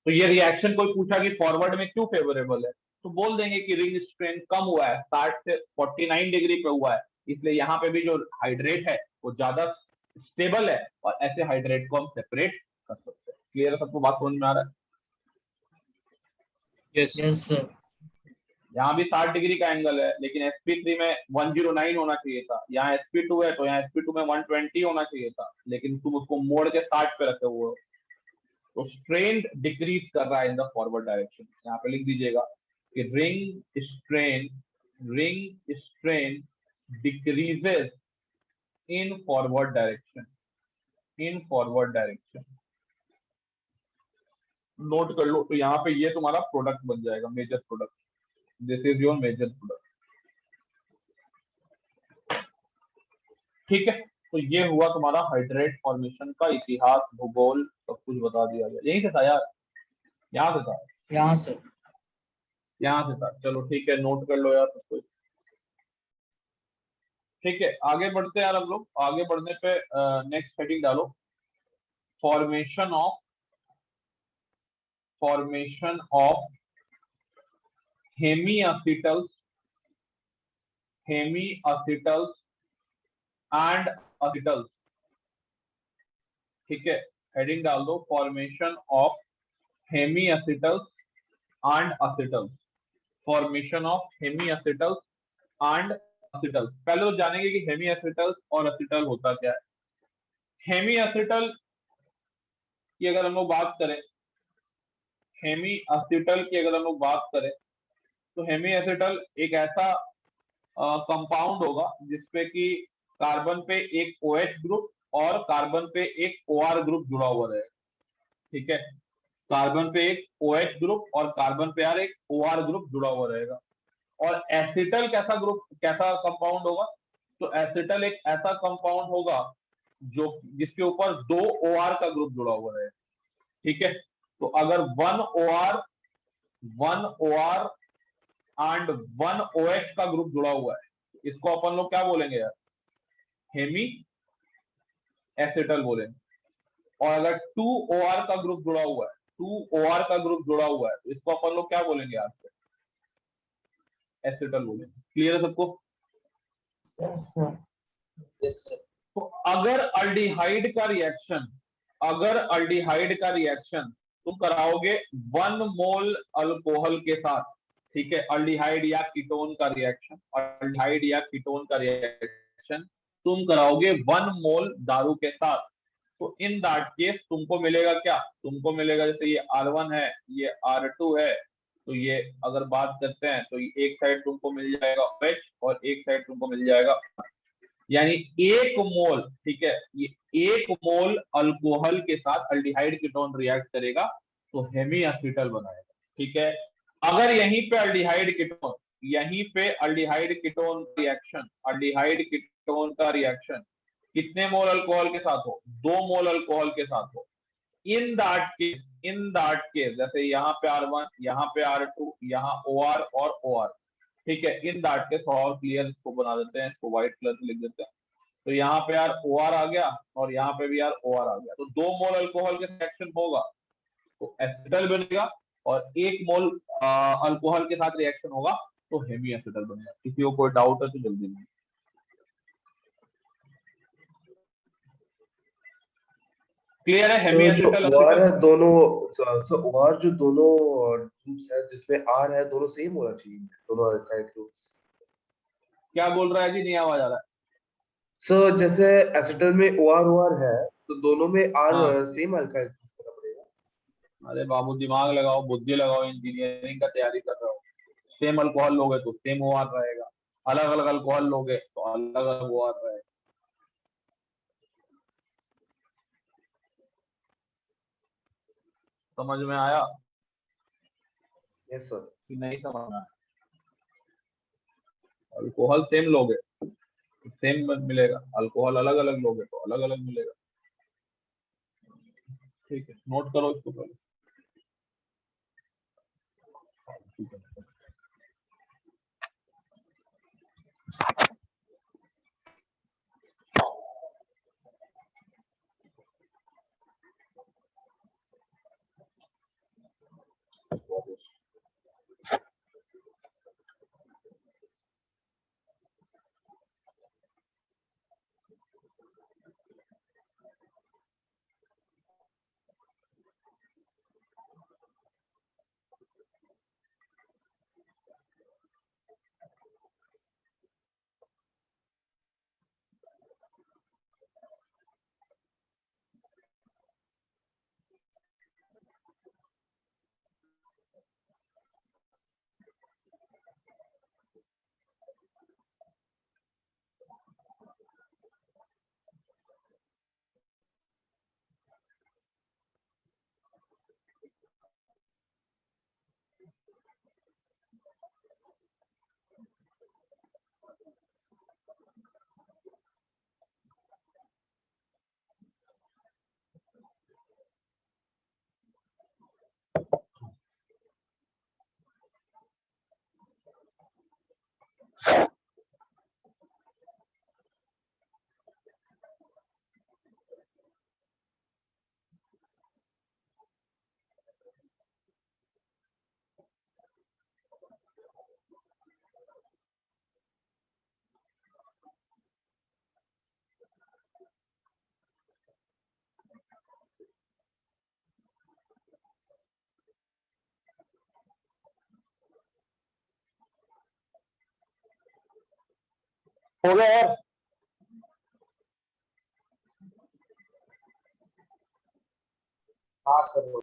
तो ये रिएक्शन कोई पूछा कि फॉरवर्ड में क्यों फेवरेबल है, तो बोल देंगे कि रिंग स्ट्रेन कम हुआ है, 60 से 49 डिग्री पे हुआ है, इसलिए यहाँ पे भी जो हाइड्रेट है वो ज्यादा स्टेबल है, और ऐसे हाइड्रेट को हम सेपरेट कर सकते हैं। क्लियर है सबको, बात समझ में आ रहा है। Yes, sir. Yes, sir. यहाँ भी 60 डिग्री का एंगल है, लेकिन sp3 में 109 होना चाहिए था, यहाँ sp2 है तो यहाँ sp2 में 120 होना चाहिए था, लेकिन तुम उसको मोड़ के 60 पे रखे हुए हो, तो स्ट्रेन डिक्रीज कर रहा है इन द फॉरवर्ड डायरेक्शन। यहाँ पे लिख दीजिएगा कि ring strain decreases in forward direction, note कर लो। तो यहाँ पे ये तुम्हारा प्रोडक्ट बन जाएगा, major product, this is your major product. ठीक है, तो ये हुआ तुम्हारा हाइड्रेट फॉर्मेशन का इतिहास, भूगोल, सब कुछ बता दिया गया। यही से था यार, यहाँ से था, यहाँ सर। यहाँ से था। चलो ठीक है, नोट कर लो यार सब कुछ। ठीक है, आगे बढ़ते यार हम लोग। आगे बढ़ने पे नेक्स्ट हेडिंग डालो, formation of hemiacetals and acetals. ठीक है, हेडिंग डाल दो, formation of hemiacetals and acetals. Formation of hemiacetals and acetals. पहले तो जानेंगे कि हेमीएसिटल्स और असिटल होता क्या है। हेमीएसिटल की अगर हम लोग बात करें, हेमीएसिटल की अगर हम लोग बात करें, तो हेमीएसिटल एक ऐसा कंपाउंड होगा जिसपे कि कार्बन पे एक OH ग्रुप और कार्बन पे एक OR ग्रुप जुड़ा हुआ रहेगा। ठीक है, कार्बन पे एक OH ग्रुप और कार्बन पे यार एक OR ग्रुप जुड़ा हुआ रहेगा। और एसिटल कैसा कंपाउंड होगा, तो एसिटल एक ऐसा कंपाउंड होगा जो जिसके ऊपर 2 OR का ग्रुप जुड़ा हुआ रहेगा। ठीक है, तो अगर 1 OR एंड 1 OH का ग्रुप जुड़ा हुआ है, इसको अपन लोग क्या बोलेंगे यार, हेमी एसिटल बोलेंगे। और अगर 2 OR का ग्रुप जुड़ा हुआ है, 2 OR का ग्रुप जुड़ा हुआ है, तो इसको अपन लोग क्या बोलेंगे यार, एसिटल बोलेंगे। क्लियर है सबको? Yes, sir. Yes, sir. तो अगर अल्डिहाइड का रिएक्शन तुम कराओगे 1 मोल अल्कोहल के साथ, ठीक है, अल्डिहाइड या कीटोन का रिएक्शन तुम कराओगे 1 मोल दारू के साथ, तो इन दैट केस तुमको मिलेगा क्या? तुमको मिलेगा, जैसे ये R1 है, ये R2 है, तो ये अगर बात करते हैं तो ये एक साइड तुमको मिल जाएगा OH और एक साइड तुमको मिल जाएगा, यानी 1 मोल, ठीक है, ये 1 मोल अल्कोहल के साथ अल्डिहाइड कीटोन रिएक्ट करेगा तो हेमी एसिटल बनाएगा, ठीक है। अगर यहीं पे अल्डिहाइड कीटोन का रिएक्शन कितने मोल अल्कोहल के साथ हो? 2 मोल अल्कोहल के साथ हो, इन दैट केस जैसे यहाँ पे R1, यहाँ पे R2, यहाँ OR और OR, ठीक है, इन दैट केस और क्लियर इसको बना देते हैं, इसको व्हाइट कलर से लिख देते हैं। तो यहाँ पे यार OR आ गया और यहाँ पे भी यार OR आ गया, तो 2 मोल अल्कोहल के रिएक्शन होगा तो एसिटल बनेगा, और 1 मोल अल्कोहल के साथ रिएक्शन होगा तो हेमी एसिटल बनेगा। किसी को कोई डाउट है तो जल्दी में। क्लियर है? हेमी जो एसिटल OR एसिटल है दोनों, OR जो दोनों ग्रुप्स है जिसमें R है, दोनों सेम होना चाहिए, दोनों अल्काइल ग्रुप्स। क्या बोल रहा है जी? नहीं आवाज आ रहा है। सो जैसे एसिटल में OR है तो दोनों में R हाँ। सेम अल्काइल होना पड़ेगा। अरे बाबू दिमाग लगाओ, बुद्धि लगाओ, इंजीनियरिंग का तैयारी कर रहे हो। सेम अल्कोहल लोगे तो सेम OR रहेगा, अलग अलग अल्कोहल लोगे तो अलग अलग OR रहेगा। समझ में आया यस सर। कि नहीं समझ में आया? अल्कोहल सेम लोगे तो सेम मिलेगा, अल्कोहल अलग अलग लोगे तो अलग अलग मिलेगा। ठीक है, नोट करो इसको पहले। ठीक है। हो गया यार? हाँ सर।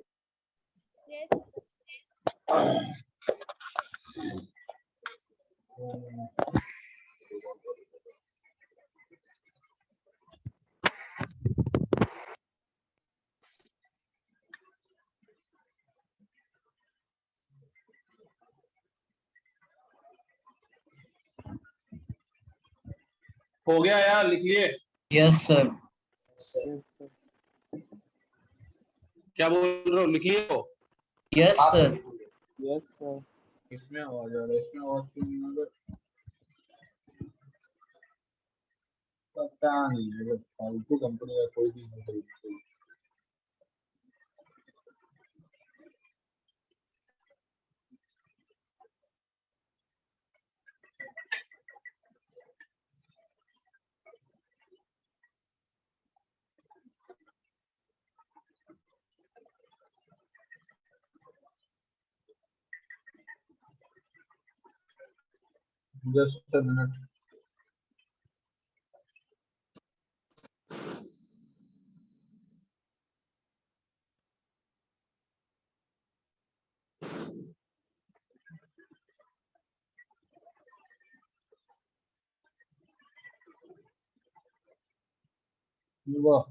हो गया यार? लिख लिए? Yes, sir. सर। क्या बोल रहे हो? लिख लिए हो? Yes, हाँ sir. सर। Yes, sir. इसमें आवाज आ रहा है, इसमें आवाज क्यों नहीं आ रहा? पता नहीं है, फालतू कंपनी का कोई भी नहीं। Just a minute. वाह,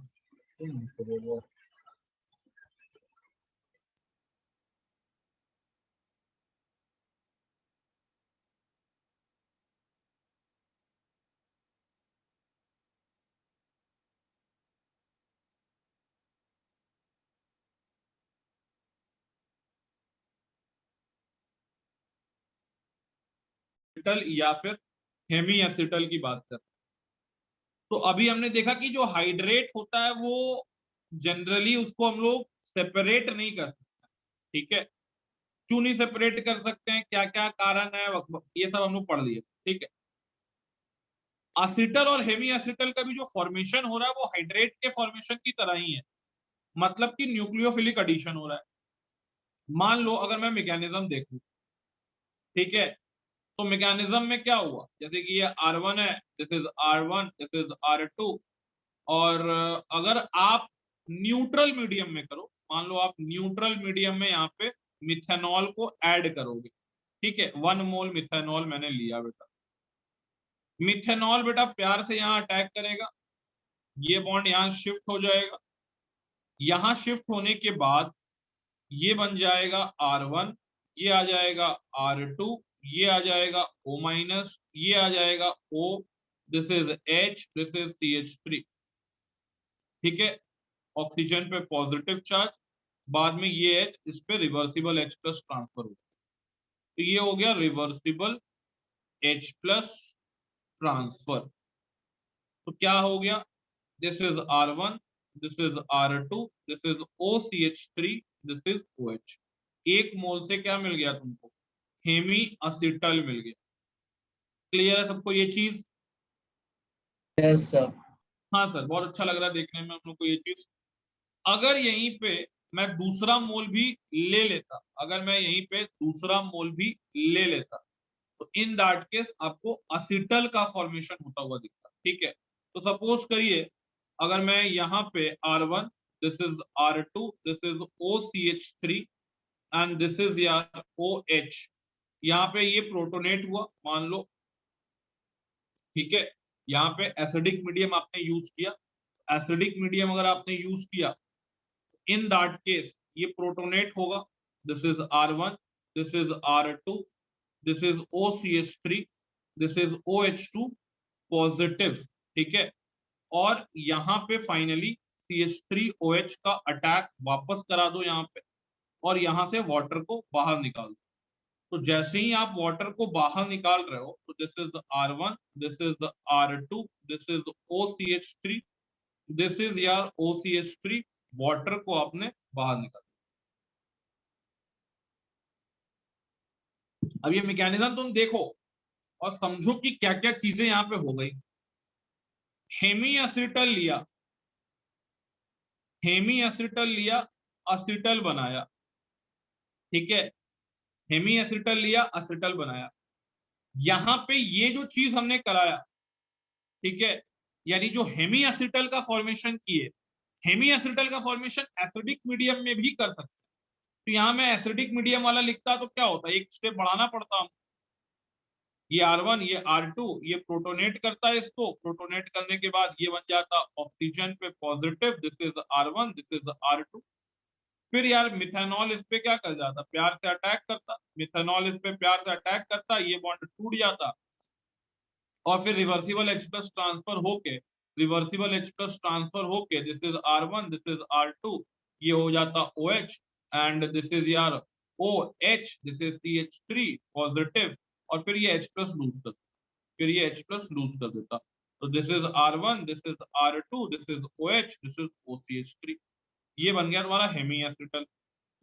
एसिटल या फिर हेमी एसिटल की बात करते हैं। तो अभी हमने देखा कि जो हाइड्रेट होता है वो जनरली उसको हम लोग सेपरेट नहीं कर सकते, ठीक है। क्यों नहीं सेपरेट कर सकते हैं, क्या क्या कारण है, ये सब हम लोग पढ़ लिए, ठीक है। एसिटल और हेमी एसिटल का भी जो फॉर्मेशन हो रहा है वो हाइड्रेट के फॉर्मेशन की तरह ही है, मतलब कि न्यूक्लियोफिलिक एडिशन हो रहा है। मान लो अगर मैं मैकेनिज्म देखूं, ठीक है, तो मैकेनिज्म में क्या हुआ, जैसे कि ये R1 है, this is R1, this is R2, और अगर आप न्यूट्रल मीडियम में करो, मान लो आप न्यूट्रल मीडियम में यहाँ पे मिथेनॉल को ऐड करोगे, ठीक है, 1 मोल मिथेनॉल मैंने लिया बेटा। मिथेनॉल बेटा प्यार से यहाँ अटैक करेगा, ये बॉन्ड यहाँ शिफ्ट हो जाएगा, यहाँ शिफ्ट होने के बाद ये बन जाएगा R1, ये आ जाएगा R2, ये आ जाएगा O-, ये आ जाएगा O, this is H, this is CH3, ठीक है। ऑक्सीजन पे पॉजिटिव चार्ज, बाद में ये H इस पे रिवर्सिबल H प्लस ट्रांसफर होगा, तो ये हो गया रिवर्सिबल H प्लस ट्रांसफर। तो क्या हो गया, this is R1, this is R2, this is OCH3, this is OH। 1 मोल से क्या मिल गया तुमको, हेमी असिटल मिल गया। क्लियर है सबको ये चीज? Yes sir. हाँ सर, बहुत अच्छा लग रहा है देखने में हम लोग को ये चीज। अगर यहीं पे मैं दूसरा मोल भी ले लेता, अगर मैं यहीं पे दूसरा मोल भी ले लेता, तो इन दैट केस आपको असिटल का फॉर्मेशन होता हुआ दिखता, ठीक है। तो सपोज करिए अगर मैं यहाँ पे R1, this is R2, this is OCH3 and this is यार OH, यहाँ पे ये प्रोटोनेट हुआ मान लो, ठीक है। यहाँ पे एसिडिक मीडियम आपने यूज किया, एसिडिक मीडियम अगर आपने यूज किया, इन दैट केस ये प्रोटोनेट होगा, this is R1, this is R2, this is OCH3, this is OH2 positive, ठीक है। और यहाँ पे फाइनली CH3OH का अटैक वापस करा दो यहाँ पे, और यहाँ से वाटर को बाहर निकाल दो। तो जैसे ही आप वाटर को बाहर निकाल रहे हो, तो this is R1, this is R2, this is OCH3, this is यार OCH3, वाटर को आपने बाहर निकाल। अब ये मैकेनिज्म तुम देखो और समझो कि क्या क्या चीजें यहाँ पे हो गई। हेमी एसिटल लिया, हेमी एसिटल लिया, असिटल बनाया, ठीक है। हेमी एसिटल लिया, असिटल बनाया, यहाँ पे ये जो चीज हमने कराया, ठीक है, यानी जो हेमी एसिटल का फॉर्मेशन किए, हेमी एसिटल का फॉर्मेशन एसिडिक मीडियम में भी कर सकते हैं। तो यहाँ मैं एसिडिक मीडियम वाला लिखता तो क्या होता, एक स्टेप बढ़ाना पड़ता, ये R1, ये R2, ये प्रोटोनेट करता है इसको, प्रोटोनेट करने के बाद ये बन जाता ऑक्सीजन पे positive, this is R1, this is R2। फिर यार मिथेनॉल इस पे क्या कर जाता, प्यार से अटैक करता, मिथेनॉल इस पे प्यार से अटैक करता, ये बॉन्ड टूट जाता, और फिर रिवर्सिबल H प्लस ट्रांसफर होके, रिवर्सिबल H प्लस ट्रांसफर होके, this is R1, this is R2, ये हो जाता OH, एंड दिस इज यार OH, this is CH3 positive, और फिर ये H प्लस लूज कर, फिर ये H प्लस लूज कर देता। तो this is R1, this is R2, this is OH, this is OCH3। ये बन गया तुम्हारा हेमी एसिटल।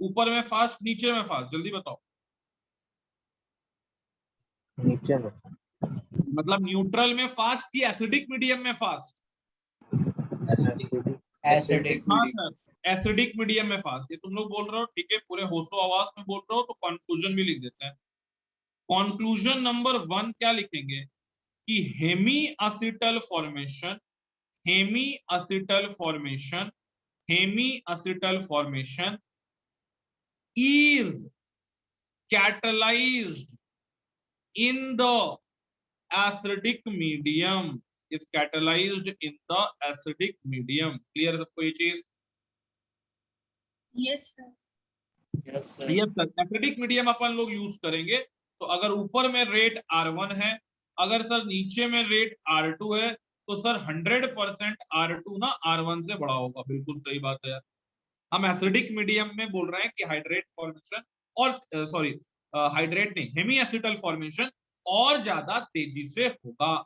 ऊपर में फास्ट, नीचे में फास्ट, जल्दी बताओ। नीचे में मतलब न्यूट्रल में फास्ट की एसिडिक मीडियम में फास्ट? एसिडिक हाँ मीडियम। सर, एसिडिक मीडियम में फास्ट, ये तुम लोग बोल रहे हो, ठीक है, पूरे होशो आवाज में बोल रहे हो तो कंफ्यूजन भी लिख देते हैं। कंक्लूजन नंबर 1 क्या लिखेंगे कि hemiacetal formation, hemiacetal formation, hemiacetal formation is catalyzed in the acidic medium, is catalyzed in the acidic medium. Clear सबको ये चीज? Yes, sir. Yes, sir. Yes sir, acidic medium अपन लोग use करेंगे। तो अगर ऊपर में रेट R1 है, अगर सर नीचे में रेट R2 है, तो सर 100% R2 ना R1 से बड़ा होगा। बिल्कुल सही बात है यार। हम एसिडिक मीडियम में बोल रहे हैं कि हाइड्रेट फॉर्मेशन और सॉरी हाइड्रेट नहीं, हेमी एसिटल फॉर्मेशन और ज्यादा तेजी से होगा।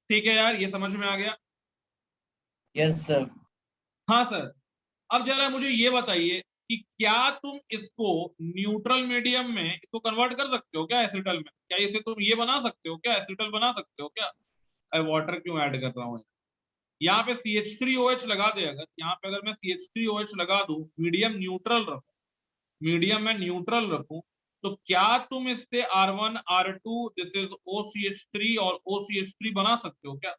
ठीक है यार, ये समझ में आ गया? Yes, sir. हाँ सर। अब जरा मुझे ये बताइए कि क्या तुम इसको न्यूट्रल मीडियम में इसको कन्वर्ट कर सकते हो क्या एसिटल में? क्या इसे तुम ये बना सकते हो क्या, एसिटल बना सकते हो क्या? वाटर क्यों ऐड कर रहा हूँ? यहाँ पे CH3OH लगा दे, अगर यहाँ पे अगर मैं CH3OH लगा दूं, मीडियम न्यूट्रल रखूं, मीडियम में न्यूट्रल रखूं, तो क्या तुम इससे R1 R2 this is OCH3 और OCH3 बना सकते हो क्या?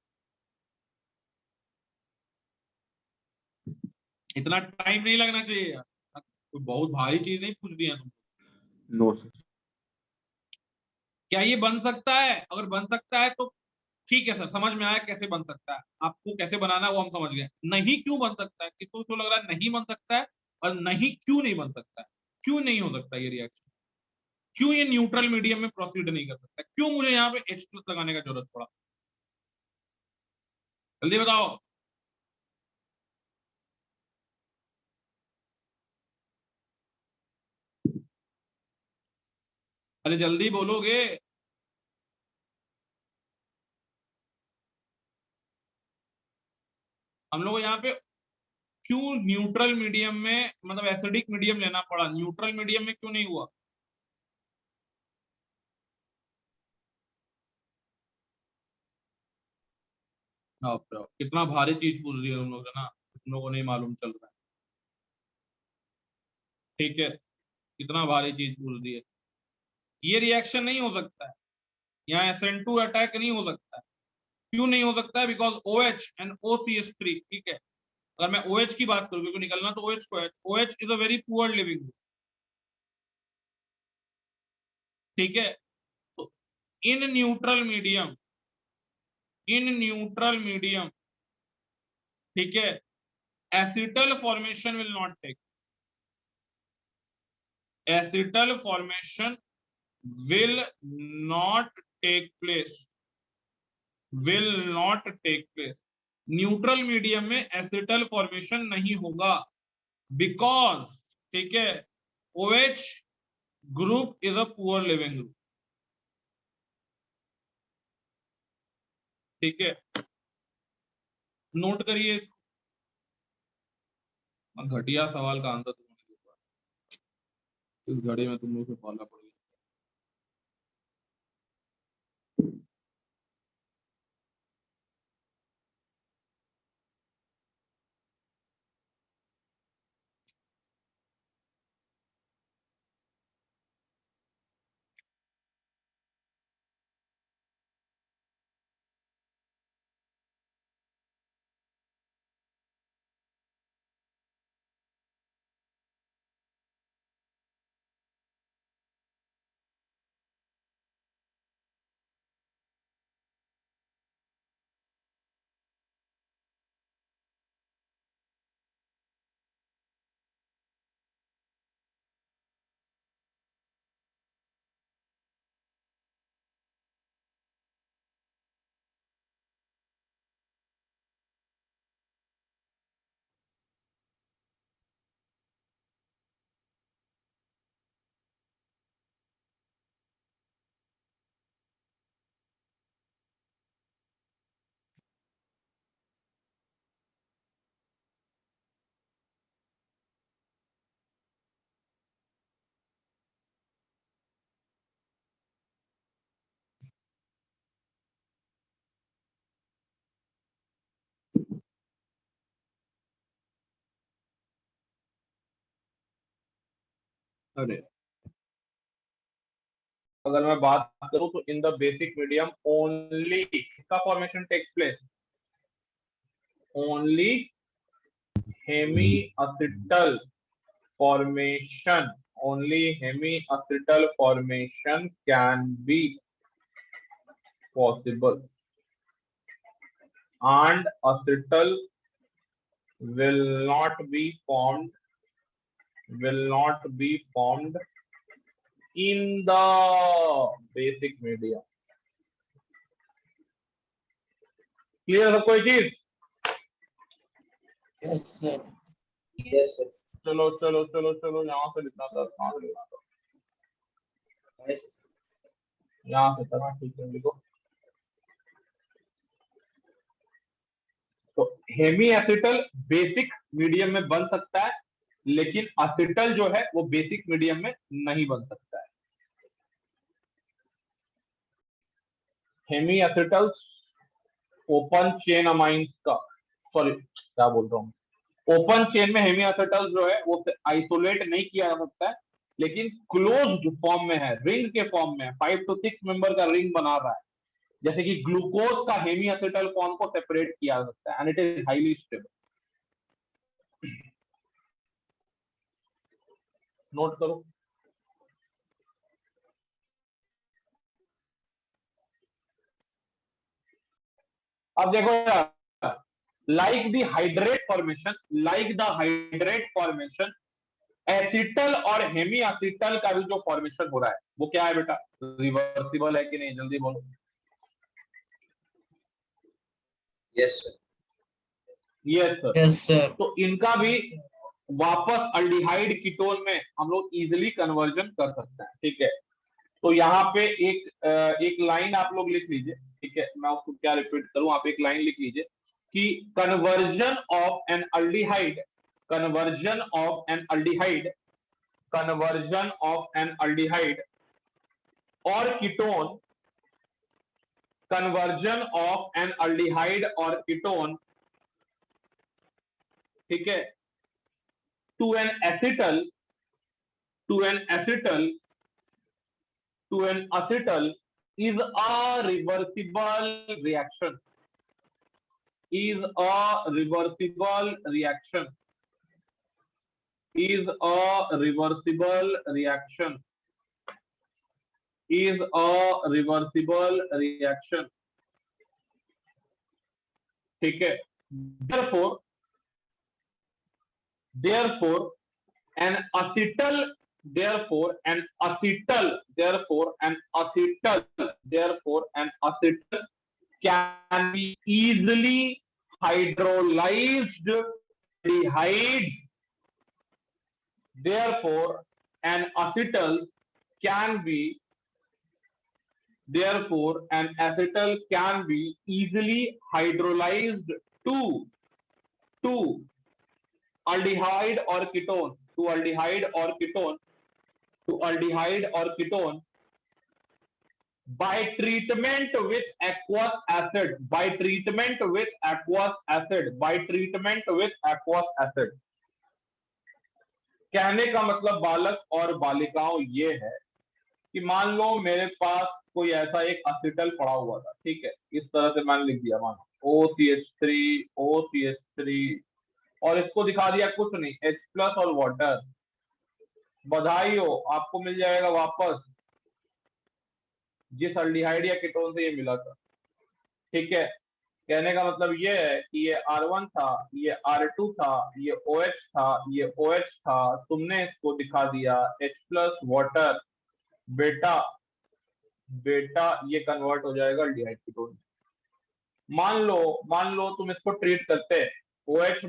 इतना टाइम नहीं लगना चाहिए यार, कोई बहुत भारी चीज नहीं पूछ दिया तुम। No sir. क्या ये बन सकता है? अगर बन सकता है तो ठीक है सर, समझ में आया कैसे बन सकता है, आपको कैसे बनाना है वो हम समझ गए। नहीं क्यों बन सकता है? किसको क्यों लग रहा है नहीं बन सकता है? और नहीं क्यों नहीं बन सकता है? क्यों नहीं हो सकता ये रिएक्शन? क्यों ये न्यूट्रल मीडियम में प्रोसीड नहीं कर सकता? क्यों मुझे यहाँ पे H+ लगाने का जरूरत पड़ा? जल्दी बताओ। अरे जल्दी बोलोगे। हम लोग यहाँ पे क्यों न्यूट्रल मीडियम में, मतलब एसिडिक मीडियम लेना पड़ा, न्यूट्रल मीडियम में क्यों नहीं हुआ? कितना भारी चीज पूछ रही है तुम लोग है ना, तुम लोगों को नहीं मालूम चल रहा है। ठीक है, कितना भारी चीज पूछ दी है। ये रिएक्शन नहीं हो सकता है, यहाँ SN2 अटैक नहीं हो सकता है। क्यों नहीं हो सकता है? Because OH and OCH3। ठीक है, अगर मैं OH की बात करूँ, क्योंकि निकलना तो OH को है, OH is a very poor leaving group. ठीक है, तो in neutral medium, in neutral medium, ठीक है, acetal formation will not take, acetal formation will not take place, will not take place। Neutral medium में acetal formation नहीं होगा because, ठीक है, OH group is a poor leaving group. ठीक है, note करिए इसको। घटिया सवाल का आंसर तुमने दिया, इस घड़ी में तुम लोग से पाला पड़ गया। अरे अगर मैं बात करूं तो in the basic medium only इसका formation takes place, only hemi acetal formation, only hemiacetal formation can be possible, and acetal will not be formed in the basic medium. Clear है कोई चीज? Yes, sir. Yes, sir. चलो चलो चलो चलो, यहाँ से लिखना था, कहाँ से लिखना था, Yes, sir. यहाँ से था, ठीक है लिखो। तो हेमी एसिटल बेसिक मीडियम में बन सकता है, लेकिन असिटल जो है वो बेसिक मीडियम में नहीं बन सकता है। Hemiacetal open chain amines का, सॉरी क्या बोल रहा हूँ, ओपन चेन में हेमी एसिटल जो है वो आइसोलेट नहीं किया जा सकता है, लेकिन क्लोज्ड फॉर्म में है, रिंग के फॉर्म में 5 to 6 मेंबर का रिंग बना रहा है, जैसे कि ग्लूकोज का हेमी एसिटल फॉर्म को सेपरेट किया जा सकता है, and it is highly stable. Note करो। अब देखो यार, like the hydrate formation, acetal और हेमी एसिटल का भी जो फॉर्मेशन हो रहा है वो क्या है बेटा, रिवर्सिबल है कि नहीं, जल्दी बोलो। Yes, sir. Yes sir. Yes, sir. तो इनका भी वापस अल्डिहाइड कीटोन में हम लोग इजिली कन्वर्जन कर सकते हैं, ठीक है। तो यहाँ पे एक लाइन आप लोग लिख लीजिए, ठीक है, मैं उसको क्या रिपीट करूं, आप एक लाइन लिख लीजिए कि कन्वर्जन ऑफ एन अल्डिहाइड और ketone, conversion of an aldehyde और कीटोन, ठीक है, to an acetal is a reversible reaction, is a reversible reaction. ठीक है। therefore an acetal can be easily hydrolyzed aldehyde. Therefore an acetal can be easily hydrolyzed to aldehyde or ketone, by treatment with aqueous acid. कहने का मतलब बालक और बालिकाओं ये है कि मान लो मेरे पास कोई ऐसा एक एसिटल पड़ा हुआ था, ठीक है, इस तरह से मैंने लिख दिया, मानो OCH3 और इसको दिखा दिया कुछ नहीं, H+ और वाटर, बधाई हो, आपको मिल जाएगा वापस जिस अल्डिहाइड या कीटोन से ये मिला था, ठीक है। कहने का मतलब ये है कि ये R1 था, ये R2 था, ये OH था, ये OH था, तुमने इसको दिखा दिया H+ वाटर, बेटा ये कन्वर्ट हो जाएगा अल्डिहाइड कीटोन। मान लो तुम इसको ट्रीट करते OH-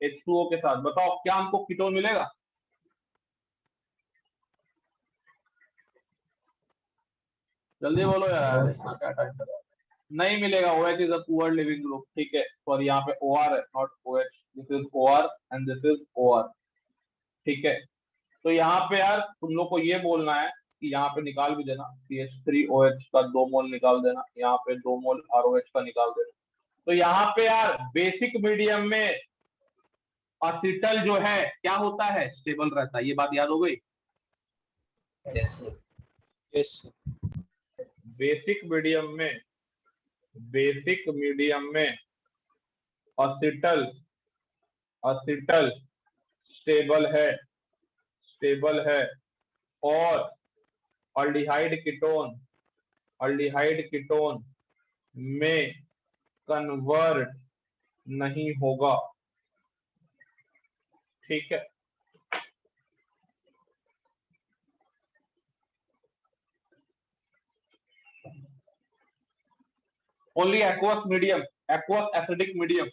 H2O के साथ, बताओ क्या हमको कीटोन मिलेगा? जल्दी बोलो यार, इतना क्या टाइम लगा? नहीं मिलेगा। OH is a poor leaving group, ठीक है, और यहाँ पे OR है, not OH, this is OR and this is OR, ठीक है। तो यहाँ पे यार तुम लोग को ये बोलना है कि यहाँ पे निकाल भी देना, CH3OH का 2 मोल निकाल देना, यहाँ पे 2 मोल ROH का निकाल देना। तो यहाँ पे यार बेसिक मीडियम में एसिटल जो है क्या होता है, स्टेबल रहता है, ये बात याद हो गई? Yes, sir. Yes, sir. Basic medium में असिटल स्टेबल है और अल्डिहाइड कीटोन में कन्वर्ट नहीं होगा। ठीक है, only aqueous acidic medium,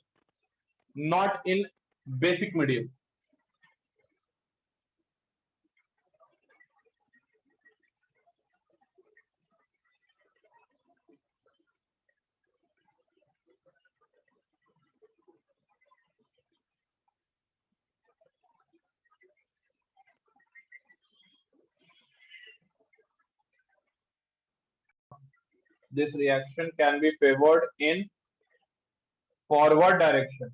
not in basic medium. This reaction can be favored in forward direction.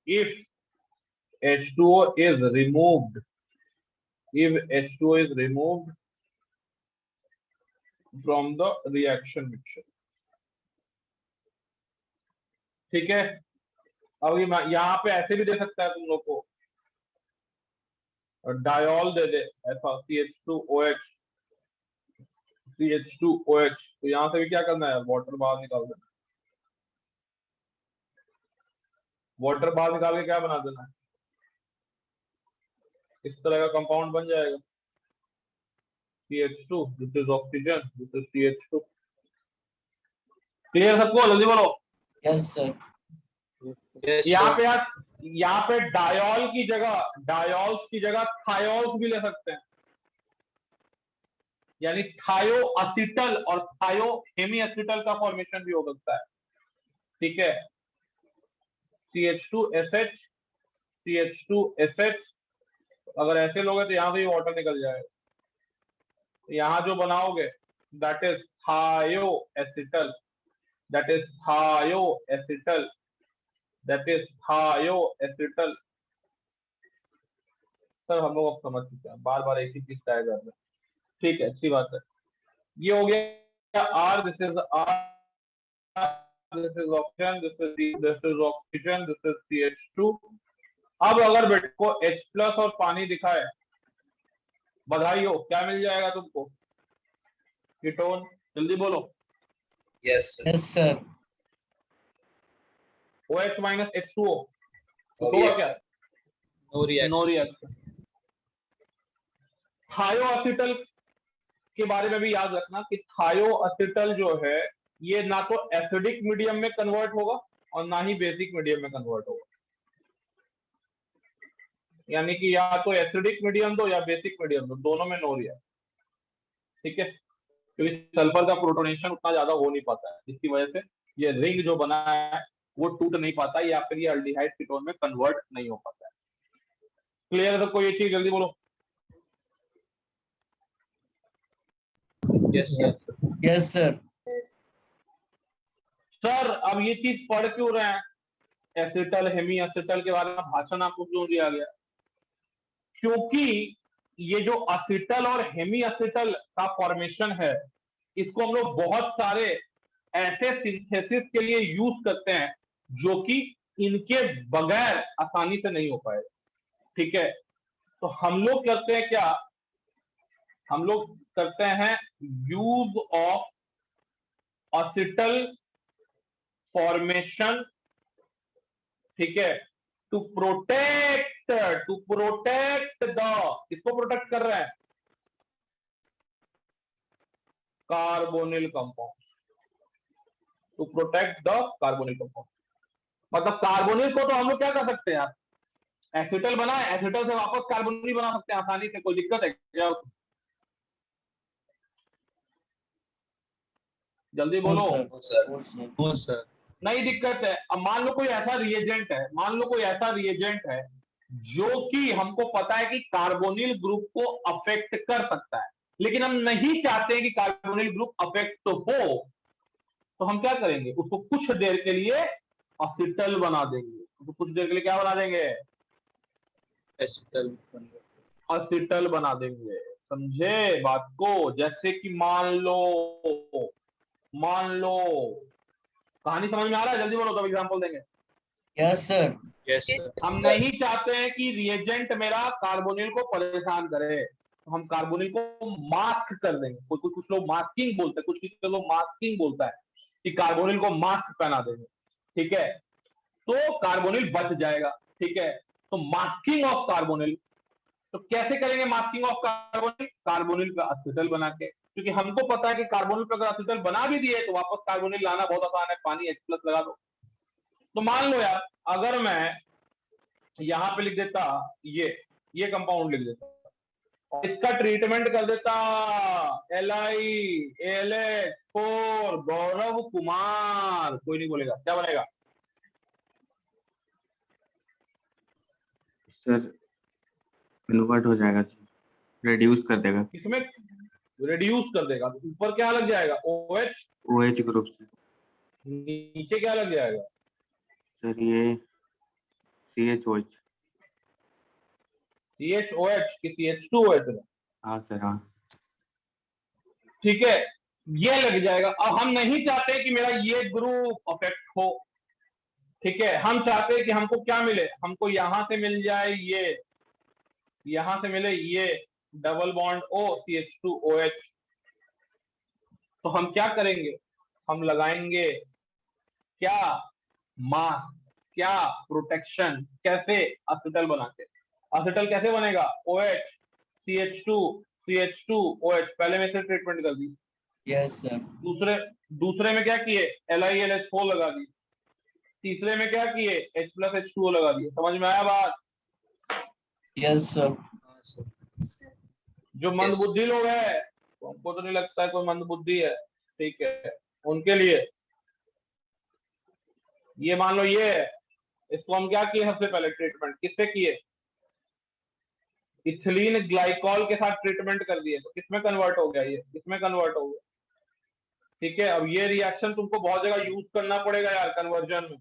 If H2O is removed, from the reaction mixture. ठीक है, अब यहाँ पे ऐसे भी दे सकता है तुम लोग को, डायोल दे दे ऐसा CH2OH, तो यहाँ से भी क्या करना है, वाटर बाहर निकाल देना, वाटर बाहर निकाल के क्या बना देना है, इस तरह का कंपाउंड बन जाएगा CH2, this is oxygen, this is CH2। Clear सबको, जल्दी बोलो। Yes, sir. Yes, यहाँ पे डायोल्स की जगह थायोल्स भी ले सकते हैं, यानी थायो असिटल और थायो हेमी असिटल का फॉर्मेशन भी हो सकता है। ठीक है, CH2SH, अगर ऐसे लोगे तो यहाँ से ही वाटर निकल जाएगा। यहाँ जो बनाओगे दैट इज थायो एसिटल, सर हम लोग अब समझ चुके हैं, बार बार एक ही चीज ट्राई कर रहे हैं। ठीक है, अच्छी बात है। ये हो गया R, this is oxygen, this is CH2। अब अगर बेटे को H+ और पानी दिखाए, बधाई हो, क्या मिल जाएगा तुमको, कीटोन। जल्दी बोलो। yes, sir. Yes, sir. OH minus H2O No तो होगा क्या, reaction. No reaction. थायो असिटल के बारे में भी याद रखना कि थायो असिटल जो है ये ना तो एसिडिक मीडियम में कन्वर्ट होगा और ना ही बेसिक मीडियम में कन्वर्ट होगा, यानी कि या तो एसिडिक मीडियम दो या बेसिक मीडियम दो, दोनों में नो रिएक्शन। ठीक है, क्योंकि सल्फर का प्रोटोनेशन उतना ज्यादा हो नहीं पाता है, जिसकी वजह से ये रिंग जो बना है वो टूट नहीं पाता या फिर ये अल्डिहाइड कीटोन में कन्वर्ट नहीं हो पाता है। क्लियर है सबको ये चीज, जल्दी बोलो। Yes, sir. Yes, sir. Sir अब ये चीज पढ़ क्यों रहे हैं, एसिटल हेमी एसिटल के बारे में भाषण आपको क्यों दिया गया, क्योंकि ये जो असिटल और हेमी असिटल का फॉर्मेशन है इसको हम लोग बहुत सारे ऐसे सिंथेसिस के लिए यूज करते हैं जो कि इनके बगैर आसानी से नहीं हो पाएगा। ठीक है, तो हम लोग करते हैं क्या, हम लोग करते हैं यूज ऑफ असिटल फॉर्मेशन। ठीक है, टू प्रोटेक्ट द, किसको प्रोटेक्ट कर रहे हैं, carbonyl compound, to protect the carbonyl compound. मतलब कार्बोनिल को तो हम लोग क्या कर सकते हैं यार, एसिटल बना है, एसिटल से वापस कार्बोनिल बना सकते हैं आसानी से, कोई दिक्कत है क्या, जल्दी बोलो। No, sir. No, sir. No, sir. No, sir. नहीं दिक्कत है। अब मान लो कोई ऐसा रिएजेंट है जो कि हमको पता है कि कार्बोनिल ग्रुप को अफेक्ट कर सकता है, लेकिन हम नहीं चाहते हैं कि कार्बोनिल ग्रुप अफेक्ट तो हो, तो हम क्या करेंगे, उसको कुछ देर के लिए असिटल बना देंगे। उसको कुछ देर के लिए क्या बना देंगे, Acetal. असिटल बना देंगे। समझे बात को? जैसे कि मान लो कहानी समझ में आ रहा है? जल्दी बोलो तब एग्जांपल देंगे। Yes, sir. Yes, sir. हम नहीं चाहते हैं कि रिएजेंट मेरा कार्बोनिल को परेशान करे, तो हम कार्बोनिल को मास्क कर देंगे। कुछ लोग मास्किंग बोलते हैं, कुछ लोग मास्किंग बोलता है कि कार्बोनिल को मास्क पहना देंगे। ठीक है, तो कार्बोनिल बच जाएगा। ठीक है, तो मास्किंग ऑफ कार्बोनिल, तो कैसे करेंगे मास्किंग ऑफ कार्बोनिल? कार्बोनिल का असिटल बना के, क्योंकि हमको पता है कि कार्बोनिल पर अगर असिटल बना भी दिए तो वापस कार्बोनिल लाना बहुत आसान है, पानी H+ लगा दो। तो मान लो यार, अगर मैं यहां पे लिख देता ये कंपाउंड लिख देता और इसका ट्रीटमेंट कर देता Li AlH4 गौरव कुमार, कोई नहीं बोलेगा, क्या बनेगा? सर कन्वर्ट हो जाएगा सर, रिड्यूस कर देगा। इसमें रिड्यूस कर देगा, तो ऊपर क्या लग जाएगा? OH, OH ग्रुप से। नीचे क्या लग जाएगा? सर ये CHOH। CHOH कि CH2OH में? हाँ सर हाँ। ठीक है, ये लग जाएगा। अब हम नहीं चाहते कि मेरा ये ग्रुप अफेक्ट हो। ठीक है, हम चाहते हैं कि हमको क्या मिले? हमको यहां से मिल जाए ये, यहां से मिले ये डबल बॉन्ड O CH2OH। तो हम क्या करेंगे? हम लगाएंगे क्या? मास्क, क्या? प्रोटेक्शन। कैसे? असिटल बना के। असिटल कैसे बनेगा? OH CH2OH, पहले में से ट्रीटमेंट कर दी। Yes, sir. दूसरे में क्या किए? LiLH4 लगा दी। तीसरे में क्या किए? H+H2O लगा दिए। समझ में आया बात? Yes, sir. हाँ, sir. जो मंदबुद्धि लोग हैं, उनको तो नहीं लगता है कोई मंदबुद्धि है, ठीक है, उनके लिए ये मान लो ये है, इसको हम क्या किए? सबसे पहले ट्रीटमेंट किससे किए? इथिलीन ग्लाइकॉल के साथ ट्रीटमेंट कर दिए, तो किसमें कन्वर्ट हो गया? ये इसमें कन्वर्ट हो गया। ठीक है, अब ये रिएक्शन तुमको बहुत जगह यूज करना पड़ेगा यार, कन्वर्जन में,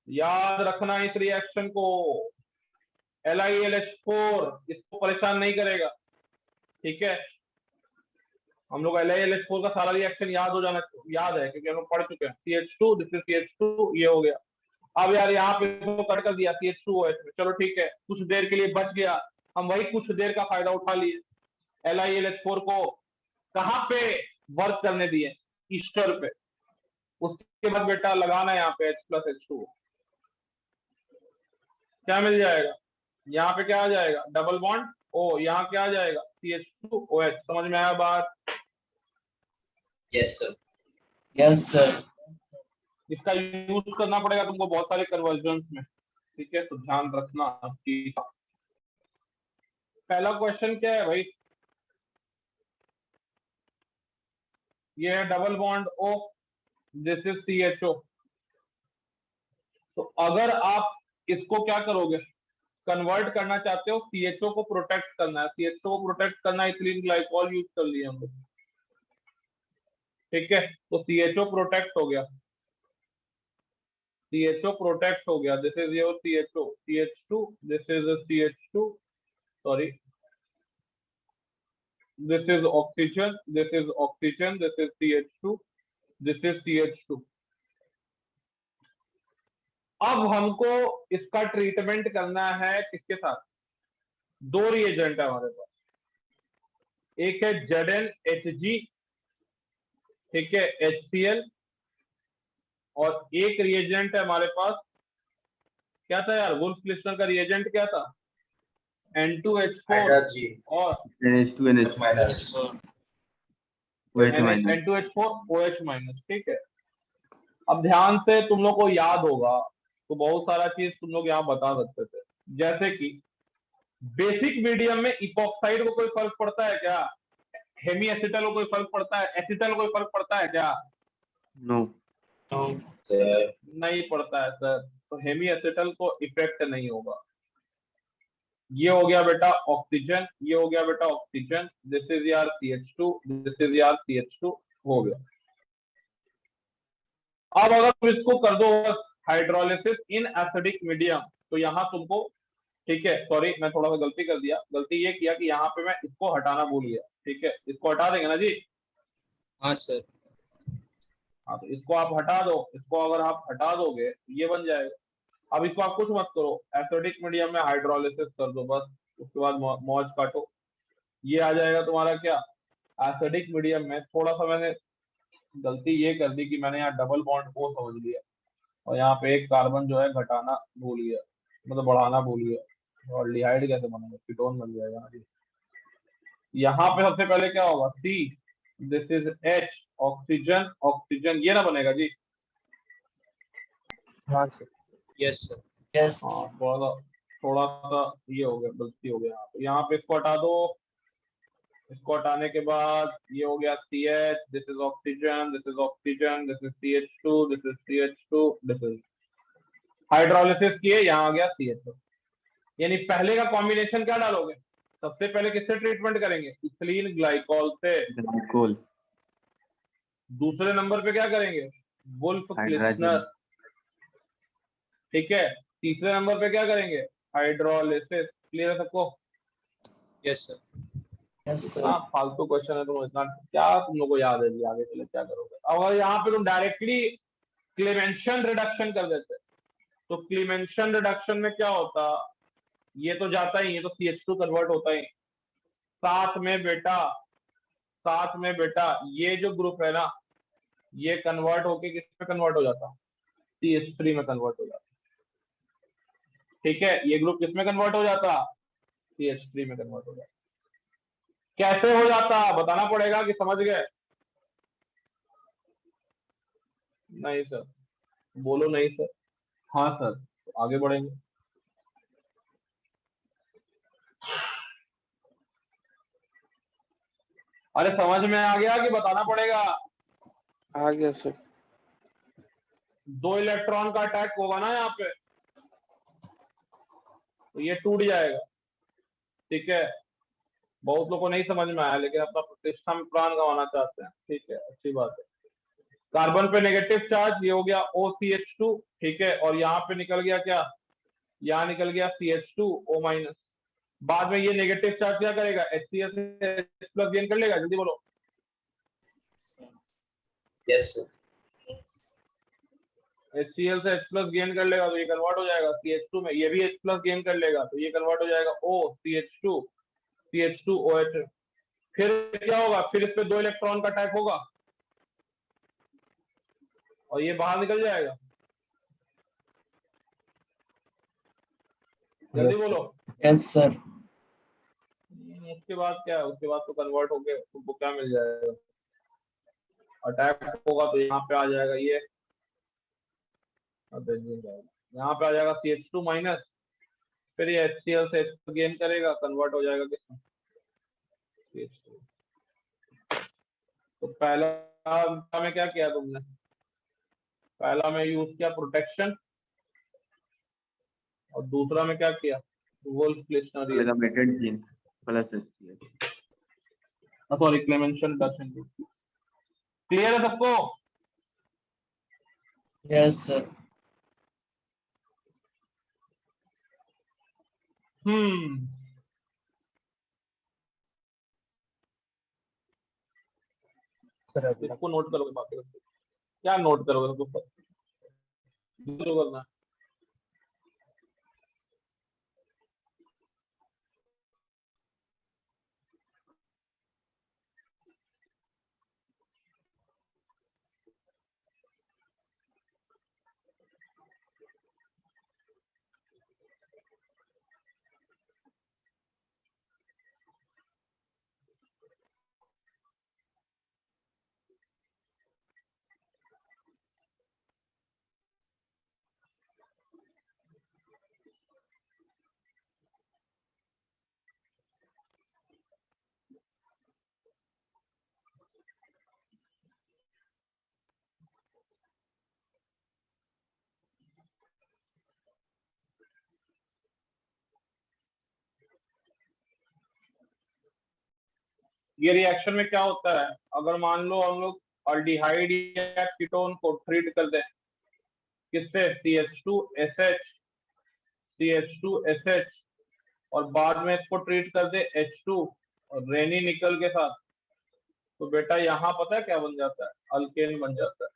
याद रखना इस रिएक्शन को। LiLH4 इसको परेशान नहीं करेगा। ठीक है, हम लोग LiLH4 का सारा रिएक्शन याद है क्योंकि हम लोग पढ़ चुके हैं। CH2, दिस इज CH2, ये हो गया। अब यार यहाँ पे तो कट कर दिया CH2OH में, चलो ठीक है, कुछ देर के लिए बच गया, हम वही कुछ देर का फायदा उठा लिए। LiLH4 को कहाँ पे वर्क करने दिए? ईस्टर पे। उसके बाद बेटा लगाना यहाँ पे H+H2, क्या मिल जाएगा? यहाँ पे क्या आ जाएगा? डबल बॉन्ड O, यहाँ क्या आ जाएगा? CH2OH। समझ में आया बात? Yes, sir. Yes, sir. इसका यूज करना पड़ेगा तुमको बहुत सारे कन्वर्जन में। ठीक है, तो ध्यान रखना। पहला क्वेश्चन क्या है भाई? ये है double bond O, this is CHO। तो अगर आप इसको क्या करोगे? कन्वर्ट करना चाहते हो, CHO को प्रोटेक्ट करना है, CHO को प्रोटेक्ट करना है, इथिलीन ग्लाइकॉल यूज कर लिए हम लोग। ठीक है, तो CHO प्रोटेक्ट हो गया, CHO प्रोटेक्ट हो गया, this is your CHO, CH2, this is CH2, sorry, this is oxygen, this is oxygen, this is CH2, this is CH2। अब हमको इसका ट्रीटमेंट करना है किसके साथ? दो रिएजेंट है हमारे पास, एक है ZnHg, ठीक है, HCl, और एक रिएजेंट है हमारे पास, क्या था यार? वुल्फ-क्लिस्टनर का रिएजेंट क्या था? N2H4 Hydrogen. और NH2NH Minus. OH minus. N2H4 OH-। ठीक है, अब ध्यान से तुम लोग को याद होगा तो बहुत सारा चीज तुम लोग यहाँ बता सकते थे, जैसे कि बेसिक मीडियम में इपॉक्साइड को कोई फर्क पड़ता है क्या? हेमी एसिटल को कोई फर्क पड़ता है? एसिटल को कोई फर्क पड़ता है क्या? नो। No. नहीं पड़ता है सर, तो हेमी एसिटल को इफेक्ट नहीं होगा। ये हो गया बेटा ऑक्सीजन, ये हो गया बेटा ऑक्सीजन, दिस इज यार CH2, दिस इज यार CH2, हो गया। अब अगर तुम इसको कर दो हाइड्रोलिसिस इन एसिडिक मीडियम, तो यहां तुमको ठीक है, सॉरी मैं थोड़ा सा गलती कर दिया, गलती ये किया कि यहाँ पे मैं इसको हटाना भूल गया। ठीक है, इसको हटा देंगे ना जी। हाँ सर। हाँ तो इसको आप हटा दो, इसको अगर आप हटा दोगे ये बन जाएगा। अब इसको आप कुछ मत करो, एसिडिक मीडियम में हाइड्रोलिसिस कर दो बस, उसके बाद मौज काटो, ये आ जाएगा तुम्हारा क्या, एसिडिक मीडियम में। थोड़ा सा मैंने गलती ये कर दी कि मैंने यहाँ डबल बॉन्ड को समझ लिया और यहाँ पे एक कार्बन जो है घटाना भूल गया, मतलब बढ़ाना भूल गया, और डिहाइड कैसे बनेगा, कीटोन बन जाएगा। यहाँ पे सबसे पहले क्या होगा, C, this is H, oxygen, oxygen, ये ना बनेगा जी। हाँ सर। Yes sir. यस। हाँ थोड़ा सा ये हो गया, गलती हो गया। यहाँ पे इसको हटा दो, इसको हटाने के बाद ये हो गया C H, this is oxygen, this is oxygen, this is C H two, this is C H two, this is hydrolysis किए, यहाँ आ गया सी एच टू। यानी पहले का कॉम्बिनेशन क्या डालोगे, सबसे पहले किससे ट्रीटमेंट करेंगे, इथिलीन ग्लाइकॉल से। ग्लाइकोल। दूसरे नंबर पे क्या करेंगे, वुल्फ हाइड्रोजन। क्लिस्नर। ठीक है, तीसरे नंबर पे क्या करेंगे, हाइड्रोलिसिस। क्लियर है सबको? Yes sir. यस इतना सर। फालतू क्वेश्चन है, तुम इतना क्या तुम लोग को याद है जी, आगे चले क्या करोगे। अगर यहाँ पे तुम डायरेक्टली क्लेमेंशन रिडक्शन कर देते, तो क्लेमेंशन रिडक्शन में क्या होता, ये तो जाता ही, ये तो CH2 कन्वर्ट होता ही, साथ में बेटा ये जो ग्रुप है ना, ये कन्वर्ट होके किस में कन्वर्ट हो जाता, CH3 में कन्वर्ट हो जाता। ठीक है, ये ग्रुप किस में कन्वर्ट हो जाता, CH3 में कन्वर्ट हो जाता। कैसे हो जाता बताना पड़ेगा कि समझ गए? नहीं सर, बोलो नहीं सर। हाँ सर, तो आगे बढ़ेंगे। अरे समझ में आ गया कि बताना पड़ेगा? आ गया सर। 2 इलेक्ट्रॉन का अटैक होगा ना यहाँ पे, तो ये टूट जाएगा। ठीक है, बहुत लोगों को नहीं समझ में आया, लेकिन अपना प्रतिष्ठा में प्राण गंवाना चाहते हैं। ठीक है, अच्छी बात है। कार्बन पे नेगेटिव चार्ज, ये हो गया OCH2। ठीक है, और यहाँ पे निकल गया क्या, यहाँ निकल गया CH2O-। बाद में ये नेगेटिव चार्ज क्या करेगा, HCl से H+ गेन कर लेगा, जल्दी बोलो। Yes sir. HCl से H+ गेन कर लेगा, तो ये कन्वर्ट हो जाएगा CH2 में, ये भी H+ गेन कर लेगा, तो ये कन्वर्ट हो जाएगा OCH2, CH2OH। फिर क्या होगा, फिर इस पे 2 इलेक्ट्रॉन का अटैक होगा और ये बाहर निकल जाएगा। जल्दी बोलो। Yes sir. उसके बाद क्या है, उसके बाद तो कन्वर्ट होके तुमको क्या मिल जाएगा, अटैक होगा तो यहाँ पे आ जाएगा ये, यहाँ पे आ जाएगा CH2-, फिर ये HCl से H+ गेन करेगा, कन्वर्ट हो जाएगा किसमें, CH2। तो पहला में क्या किया तुमने, पहला में यूज किया प्रोटेक्शन, और दूसरा में क्या किया, वुल्फ क्लिस्नर रिएक्शन, मेटेड जीन plus HCl। Sorry Clemmensen reduction. Clear है सबको? Yes sir. इसको नोट करोगे, बाकी क्या नोट करोगे, तो करना है। ये रिएक्शन में क्या होता है, अगर मान लो हम लोग अल्डिहाइड या कीटोन को ट्रीट कर दें किससे, CH2SH, CH2SH, और बाद में इसको ट्रीट कर दे H2 और रेनी निकल के साथ, तो बेटा यहाँ पता है क्या बन जाता है, अल्केन बन जाता है।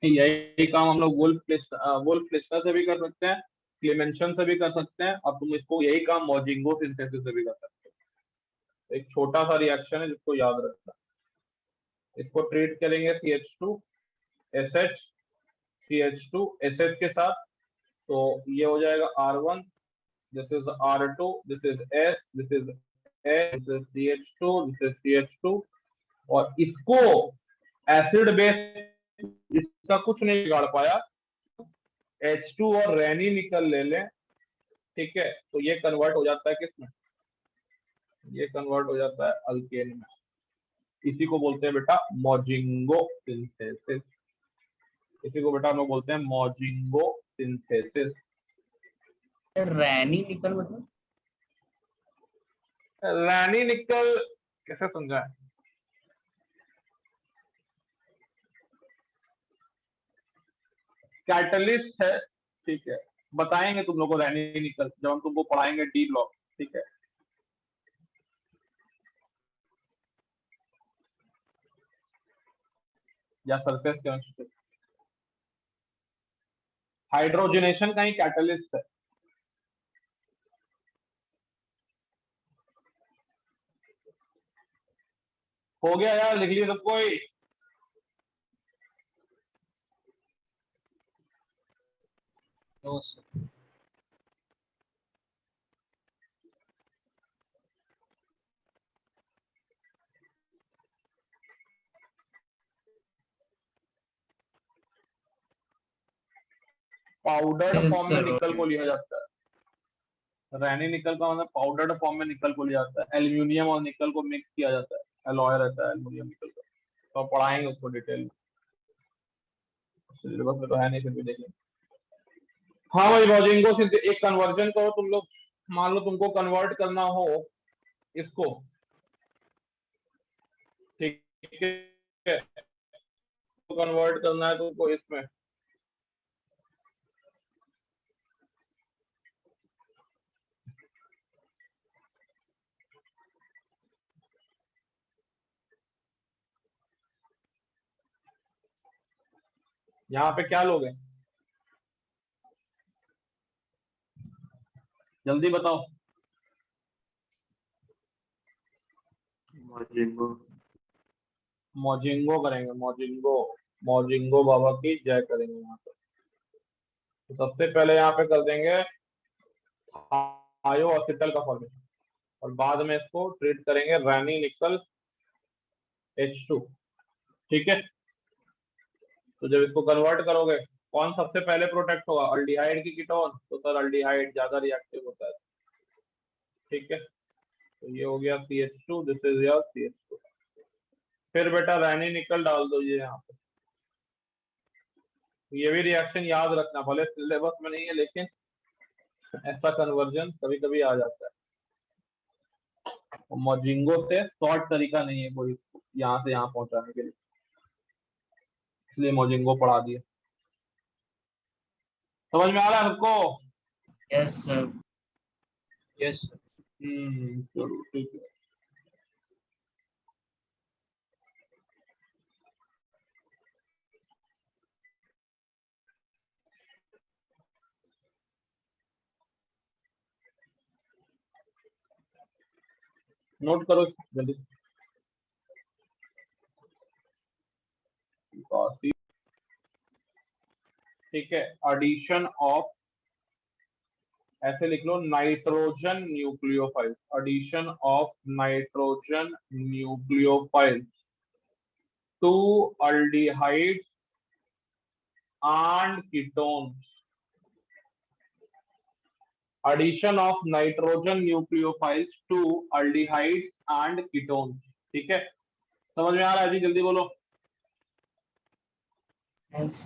यही काम हम लोग वुल्फ लिस्टर से भी कर सकते हैं, क्लेमेंशन से भी कर सकते हैं, और तुम इसको यही काम मॉजिंगो सिंथेसिस से भी कर सकते हो। एक छोटा सा रिएक्शन है जिसको याद रखना। इसको ट्रीट करेंगे CH2SH CH2SH के साथ, तो ये हो जाएगा R1, this is R2, this is S, this is S, this is CH2, this is CH2, और इसको एसिड बेस इसका कुछ नहीं बिगाड़ पाया, H2 और रेनी निकल ले लें, ठीक है, तो ये कन्वर्ट हो जाता है किसमें, ये कन्वर्ट हो जाता है अल्केन में। इसी को बोलते हैं बेटा मॉजिंगो सिंथेसिस, इसी को बेटा हम लोग बोलते हैं मॉजिंगो सिंथेसिस। रैनी निकल मतलब रैनी निकल कैसे समझा है? कैटलिस्ट है, ठीक है, बताएंगे तुम लोग को रैनी निकल जब हम तुमको पढ़ाएंगे डी ब्लॉक, ठीक है। या सरफेस केमिस्ट्री, हाइड्रोजनेशन का ही कैटलिस्ट है। हो गया यार, लिख लिया सब कोई? No sir. Powdered Yes, form में sir. निकल को लिया जाता है। रैनी निकल का मतलब पाउडर्ड फॉर्म में निकल को लिया जाता है। एल्यूमिनियम और निकल को मिक्स किया जाता है, एलॉय रहता है एल्यूमिनियम निकल का, तो पढ़ाएंगे उसको डिटेल में, सिलेबस में तो है नहीं, फिर भी देखेंगे। हाँ भाई, मॉजिंगो से एक कन्वर्जन करो तुम लोग, मान लो तुमको कन्वर्ट करना हो इसको, ठीक है, तो कन्वर्ट करना है तुमको इसमें, यहाँ पे क्या लोगे, जल्दी बताओ। मॉजिंगो। मॉजिंगो करेंगे, मॉजिंगो, मॉजिंगो बाबा की जय करेंगे यहाँ पे। तो सबसे पहले यहाँ पे कर देंगे आयो असिटल का फॉर्मेशन, और बाद में इसको ट्रीट करेंगे रैनी निकल H2, ठीक है। तो जब इसको कन्वर्ट करोगे, कौन सबसे पहले प्रोटेक्ट होगा, अल्डिहाइड की कीटोन, तो सर अल्डिहाइड ज्यादा रिएक्टिव होता है, ठीक है। तो ये हो गया CH2, this is your CH2। फिर बेटा रैनी निकल डाल दो ये यहाँ पे। ये भी रिएक्शन याद रखना, भले सिलेबस में नहीं है लेकिन ऐसा कन्वर्जन कभी कभी आ जाता है। मॉजिंगो से शॉर्ट तरीका नहीं है कोई यहाँ से यहाँ पहुंचाने के लिए, इसलिए मॉजिंगो पढ़ा दिया। समझ में आ रहा है सबको? Yes, sir. Yes sir. चलो ठीक है। नोट करो जल्दी। ठीक है, एडिशन ऑफ, ऐसे लिख लो, nitrogen nucleophile, addition of nitrogen nucleophile to aldehydes and ketones, addition of nitrogen nucleophiles to aldehydes and ketones, ठीक है। समझ में आ रहा है जी? जल्दी बोलो। Yes.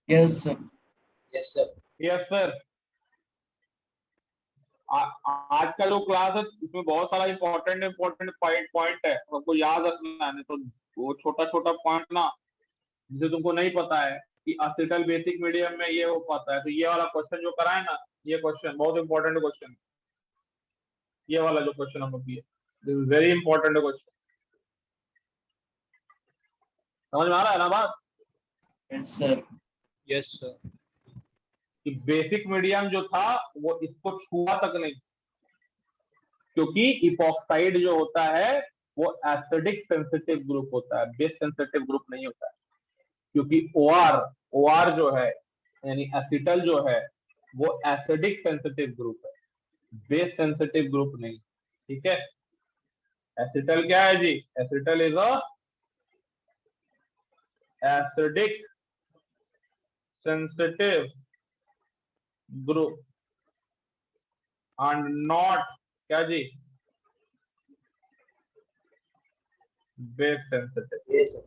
Yes, sir. Yes sir. Yes sir. आज का जो क्लास है उसमें बहुत सारा इंपॉर्टेंट पॉइंट है, सबको याद रखना है, नहीं तो वो छोटा छोटा पॉइंट ना जिसे तुमको नहीं पता है कि असिटल बेसिक मीडियम में ये हो पाता है। तो ये वाला क्वेश्चन जो कराए ना, ये क्वेश्चन बहुत इंपॉर्टेंट क्वेश्चन, ये वाला जो क्वेश्चन हम अभी है, this is very important question. समझ में आ रहा है ना बात? Yes sir. Yes, sir. कि बेसिक मीडियम जो था वो इसको छुआ तक नहीं, क्योंकि इपॉक्साइड जो होता है वो एसिडिक सेंसिटिव ग्रुप होता है, बेस सेंसिटिव ग्रुप नहीं होता है। क्योंकि ओआर जो है यानी एसिटल जो है वो एसिडिक सेंसिटिव ग्रुप है, बेस सेंसिटिव ग्रुप नहीं। ठीक है, एसिटल क्या है जी? Acetal is a acidic sensitive group and not क्या जी? Base sensitive. Yes, sir.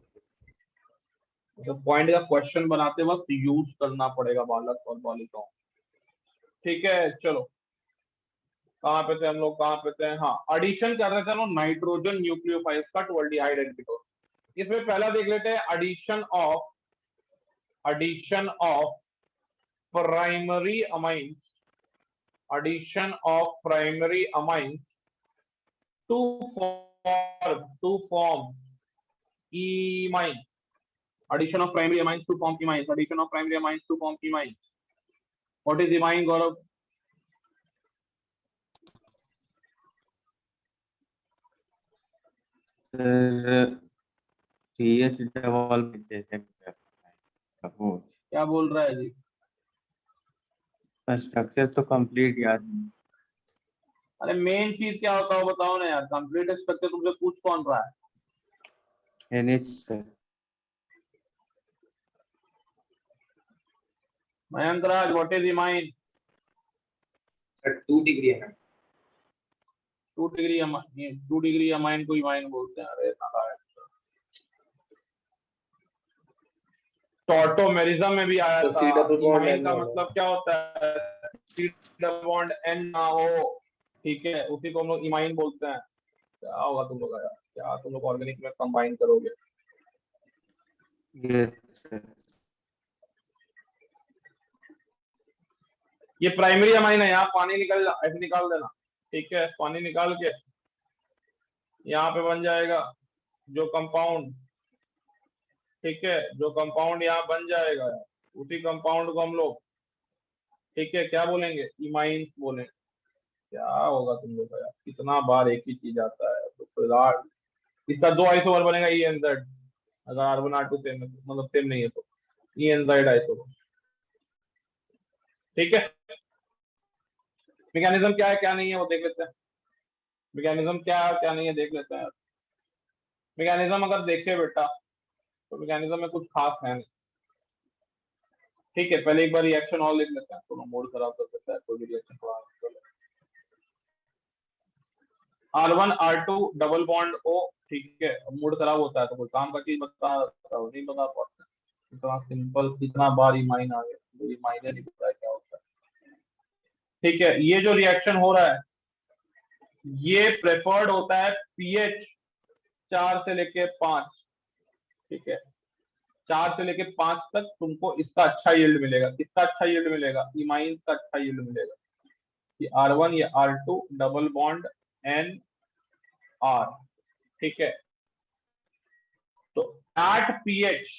तो पॉइंट का क्वेश्चन बनाते वक्त यूज करना पड़ेगा बालक और बालिकाओं। ठीक है, चलो कहाँ पे थे हम लोग, कहाँ पे थे? हाँ, एडिशन कर रहे थे हम लोग नाइट्रोजन न्यूक्लियोफाइल्स का टुअल्डिहाइड एल्डिकोस। इसमें पहला देख लेते हैं addition of primary amines, addition of primary amines to form imine, addition of primary amines to form imines, addition of primary amines to form imines. What is imine, Gaurav? CH double जैसे suppose. क्या बोल रहा है जी? Structure तो complete याद नहीं। अरे main चीज क्या होता है बताओ ना यार, कंप्लीट स्ट्रक्चर तुमसे पूछ कौन रहा है? NH sir. Mayank Raj, what is imine? Sir, 2 degree है. 2 डिग्री अमाइन को इमाइन बोलते हैं। अरे नालायक, टॉटोमेरिज्म में भी आया तो था। C double bond imine N का ना हो। मतलब क्या होता है? C डबल बॉन्ड N ना हो। ठीक है, उसी को हम लोग इमाइन बोलते हैं। क्या होगा तुम लोग यार, क्या तुम लोग ऑर्गेनिक में कंबाइन करोगे? ये सर। ये प्राइमरी अमाइन है, यहाँ पानी निकाल देना। ठीक है, पानी निकाल के यहाँ पे बन जाएगा जो कंपाउंड। ठीक है, जो कंपाउंड यहाँ बन जाएगा उसी कंपाउंड को हम लोग, ठीक है, क्या बोलेंगे? इमाइन बोलेंगे। क्या होगा तुम लोग का यार, कितना बार एक ही चीज आता है। तो इसका 2 आइसोमर बनेगा ENZ, अगर R1 R2 सेम मतलब सेम नहीं है तो ENZ आइसोमर। ठीक है, मैकेनिज्म क्या है क्या नहीं है वो देख लेते हैं। मैकेनिज्म क्या है क्या नहीं है देख लेते हैं। मैकेनिज्म अगर देखे बेटा तो मैकेनिज्म में कुछ खास है नहीं। ठीक है, पहले एक बार रिएक्शन और लिख लेते हैं, तो मूड खराब कर सकता है कोई भी रिएक्शन को। R1 R2 double bond O। ठीक है, मूड खराब होता है तो कोई काम का चीज नहीं बता पाते। इतना सिंपल, कितना बार इमाइन आ गया, इमाइन नहीं पता है क्या होता है। ठीक है, ये जो रिएक्शन हो रहा है ये प्रेफर्ड होता है pH 4 से लेके 5। ठीक है, 4 से लेके 5 तक तुमको इसका अच्छा यील्ड मिलेगा। किसका अच्छा यील्ड मिलेगा? इमाइन का अच्छा यील्ड मिलेगा। ये R1 या R2 डबल बॉन्ड NR। ठीक है, तो at pH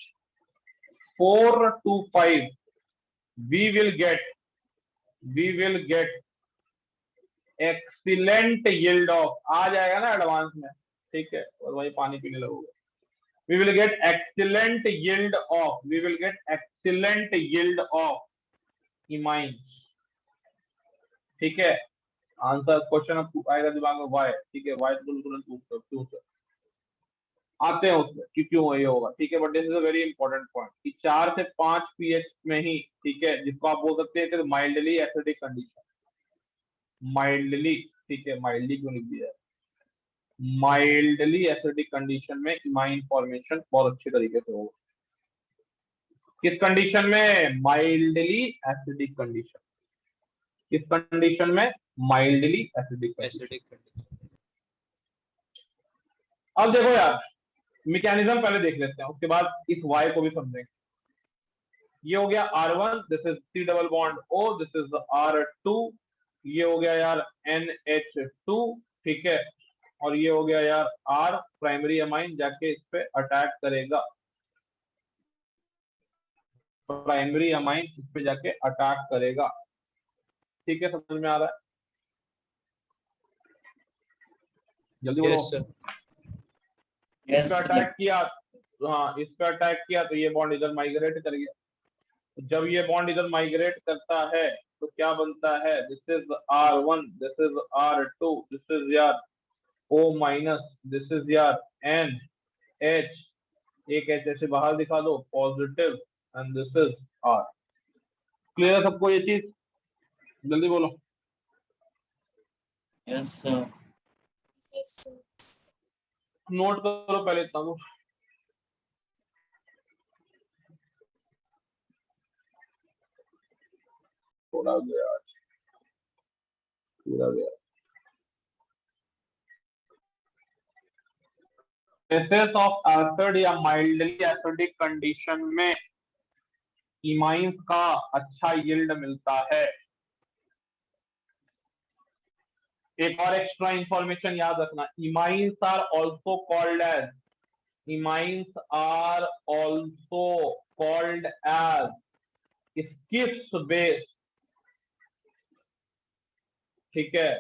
4 to 5 we will get excellent yield of, आ जाएगा ना एडवांस में। ठीक है, और वही पानी पीने लगोगे। we will get excellent yield of imines। ठीक है, आंसर क्वेश्चन अब आएगा दिमाग में वाई। ठीक है, वाई तो तुरंत पूछते हो क्यों सर, आते हैं उसमें कि क्यों ये होगा। ठीक है, but this is a very important point कि 4 से 5 pH में ही, ठीक है, जिसको आप बोल सकते हैं माइल्डली एसिडिक कंडीशन, माइल्डली। ठीक है, माइल्डली क्यों लिख दिया है? माइल्डली एसिडिक कंडीशन में इमाइन फॉर्मेशन बहुत अच्छे तरीके से होगा। किस कंडीशन में? Mildly acidic condition. किस कंडीशन में? Mildly acidic condition. Acidic condition. अब देखो यार, मैकेनिज्म पहले देख लेते हैं, उसके बाद इस वाई को भी समझेंगे। ये हो गया R1, this is C double bond O, this is R2, ये हो गया यार NH2, ठीक है, और ये हो गया यार R प्राइमरी अमाइन जाके इस पे अटैक करेगा, प्राइमरी अमाइन इस पे जाके अटैक करेगा, ठीक है, समझ में आ रहा है? जल्दी बोलो। Yes, sir. Yes, इस पे sir. अटैक किया, हाँ इस पे अटैक किया तो ये बॉन्ड इधर माइग्रेट कर गया, जब ये बॉन्ड इधर माइग्रेट करता है तो क्या बनता है, this is R1, this is R2, this is यार O माइनस, दिस इज यार NH, एक H ऐसे बाहर दिखा दो positive, and this is R। Clear है सबको ये चीज? जल्दी बोलो। Yes, sir. Yes, sir. Note करो पहले इतना तो। थोड़ा गया आज, पूरा गया। केसेस ऑफ एसिड या माइल्डली एसिडिक कंडीशन में इमाइंस का अच्छा यील्ड मिलता है। एक और एक्स्ट्रा इंफॉर्मेशन याद रखना, imines are also called as, imines are also called as Schiff's base, ठीक है,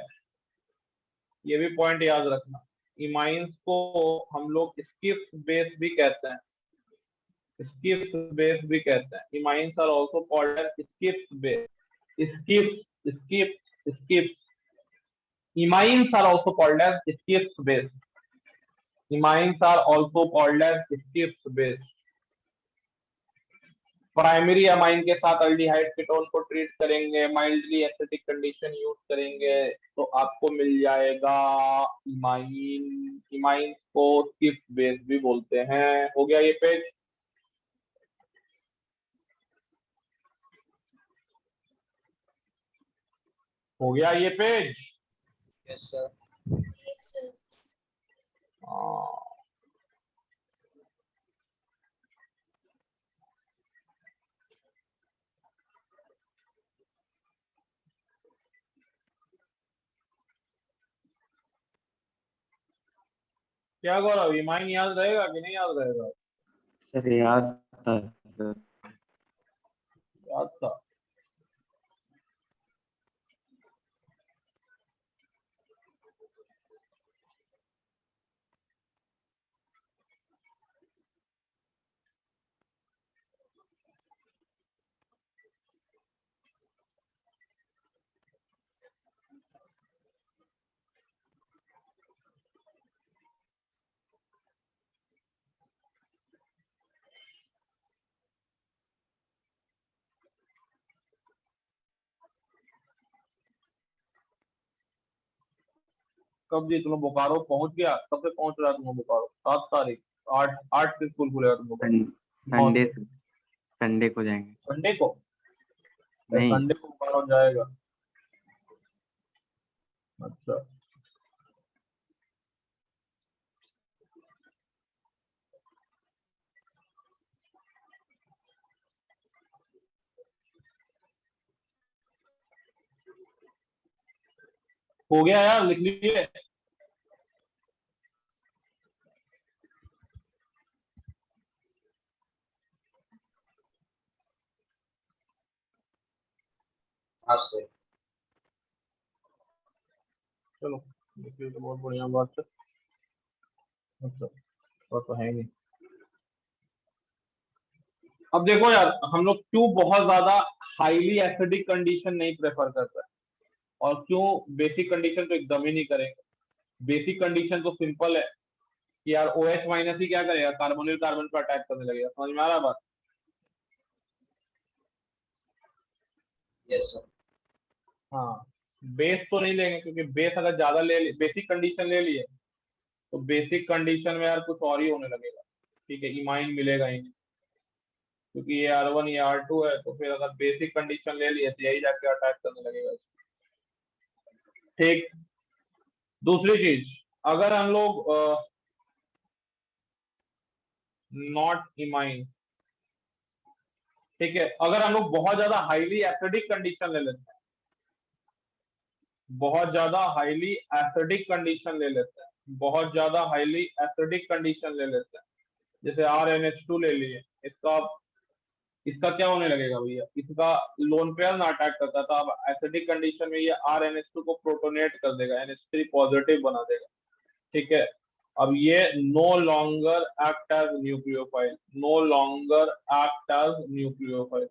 ये भी पॉइंट याद रखना, इमाइंस को हम लोग स्किप्स बेस भी कहते हैं, स्किप्स बेस भी कहते हैं, imines are also called as Schiff's base, Schiff's Schiff's Schiff's, imines are also called as skips base, imines are also called as skips base। Primary amine के साथ अल्डिहाइड कीटोन को treat करेंगे, mildly acidic condition use करेंगे तो आपको मिल जाएगा imine, imine को skips base भी बोलते हैं। हो गया ये पेज? हो गया ये page? Yes, sir. Yes, sir. क्या गौरव, इमाइन याद रहेगा कि नहीं याद रहेगा? सर याद था सर। याद था। कब जी तुम बोकारो पहुंच गया? कब से पहुंच रहा है तुम बोकारो? 7 तारीख, 8 से स्कूल खुलेगा तुम बोकारो? संडे संडे को जाएंगे। संडे को? नहीं। संडे को बोकारो जाएगा? अच्छा, हो गया यार, लिख लीजिए। हाँ सर। चलो लिखिए तो बहुत बढ़िया बात है। अच्छा तो है नहीं। अब देखो यार, हम लोग क्यों बहुत ज्यादा हाईली एसिडिक कंडीशन नहीं प्रेफर करते हैं और क्यों बेसिक कंडीशन तो एकदम ही नहीं करेंगे। बेसिक कंडीशन तो सिंपल है कि यार OH माइनस ही क्या करेगा, कार्बोनिल कार्बन पर अटैक करने लगेगा। समझ में आ रहा है बात? Yes sir. हाँ, बेस तो नहीं लेंगे क्योंकि बेस अगर ज्यादा ले, बेसिक कंडीशन ले लिए तो बेसिक कंडीशन में यार कुछ और ही होने लगेगा, ठीक है, इमाइन मिलेगा ही नहीं, क्योंकि ये R1 ये R2 है, तो फिर अगर बेसिक कंडीशन ले लिए तो यही जाके अटैक करने लगेगा। ठीक। दूसरी चीज, अगर हम लोग नॉट इमाइन, ठीक है। अगर हम लोग बहुत ज्यादा हाईली एसिडिक कंडीशन ले लेते हैं, बहुत ज्यादा हाईली एसिडिक कंडीशन ले लेते हैं, बहुत ज्यादा हाईली एसिडिक कंडीशन ले लेते हैं, जैसे RNH2 ले लिए, इसका क्या होने लगेगा भैया, इसका लोन पेयर ना अटैक करता था, अब एसिडिक कंडीशन में ये RNH2 को प्रोटोनेट कर देगा, NH3 पॉजिटिव बना देगा। ठीक है, अब ये no longer act as nucleophile, no longer act as nucleophile.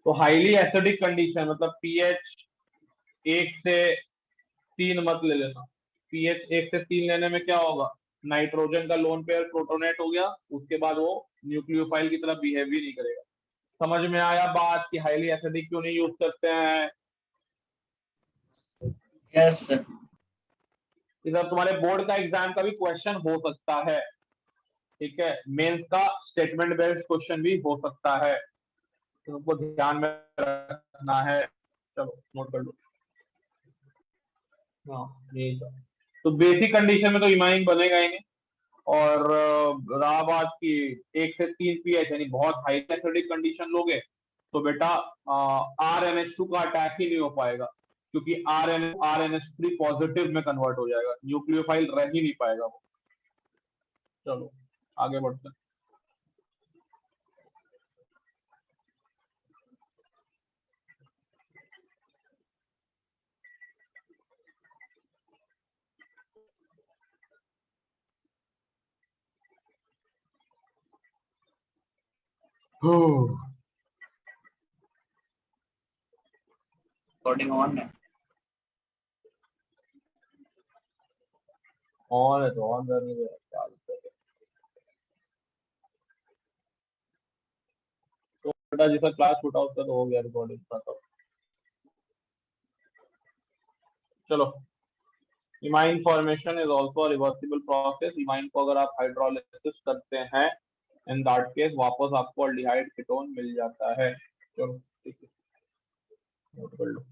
तो हाईली एसिडिक कंडीशन मतलब pH 1 से 3 मत ले लेना, pH 1 से 3 लेने में क्या होगा, नाइट्रोजन का लोन पेयर प्रोटोनेट हो गया, उसके बाद वो न्यूक्लियोफाइल की तरह बिहेव भी नहीं करेगा। समझ में आया बात कि हाईली एसिडिक क्यों नहीं यूज करते हैं? Yes, sir. इधर तुम्हारे बोर्ड का एग्जाम का भी क्वेश्चन हो सकता है, ठीक है, मेंस का स्टेटमेंट बेस्ड क्वेश्चन भी हो सकता है, तो तुमको ध्यान में रखना है। चलो नोट कर लो। हाँ यही था। तो बेसिक कंडीशन में तो इमाइन बनेगा ही नहीं, और रहा बात की 1 से 3 pH यानी बहुत हाई एसिडिक कंडीशन लोगे तो बेटा RNH2 का अटैक ही नहीं हो पाएगा, क्योंकि RNH3 पॉजिटिव में कन्वर्ट हो जाएगा, न्यूक्लियोफाइल रह ही नहीं पाएगा वो। चलो आगे बढ़ते हैं। Recording on है. ऑन है तो ऑन करने दो, क्या दिक्कत है। तो बेटा जैसा क्लास छूटा उसका तो हो गया रिकॉर्डिंग का। तो चलो, imine formation is also reversible process. Imine को अगर आप हाइड्रोलाइसिस करते हैं इन दैट केस वापस आपको अल्डिहाइड कीटोन मिल जाता है। चलो ठीक है, नोट कर लो।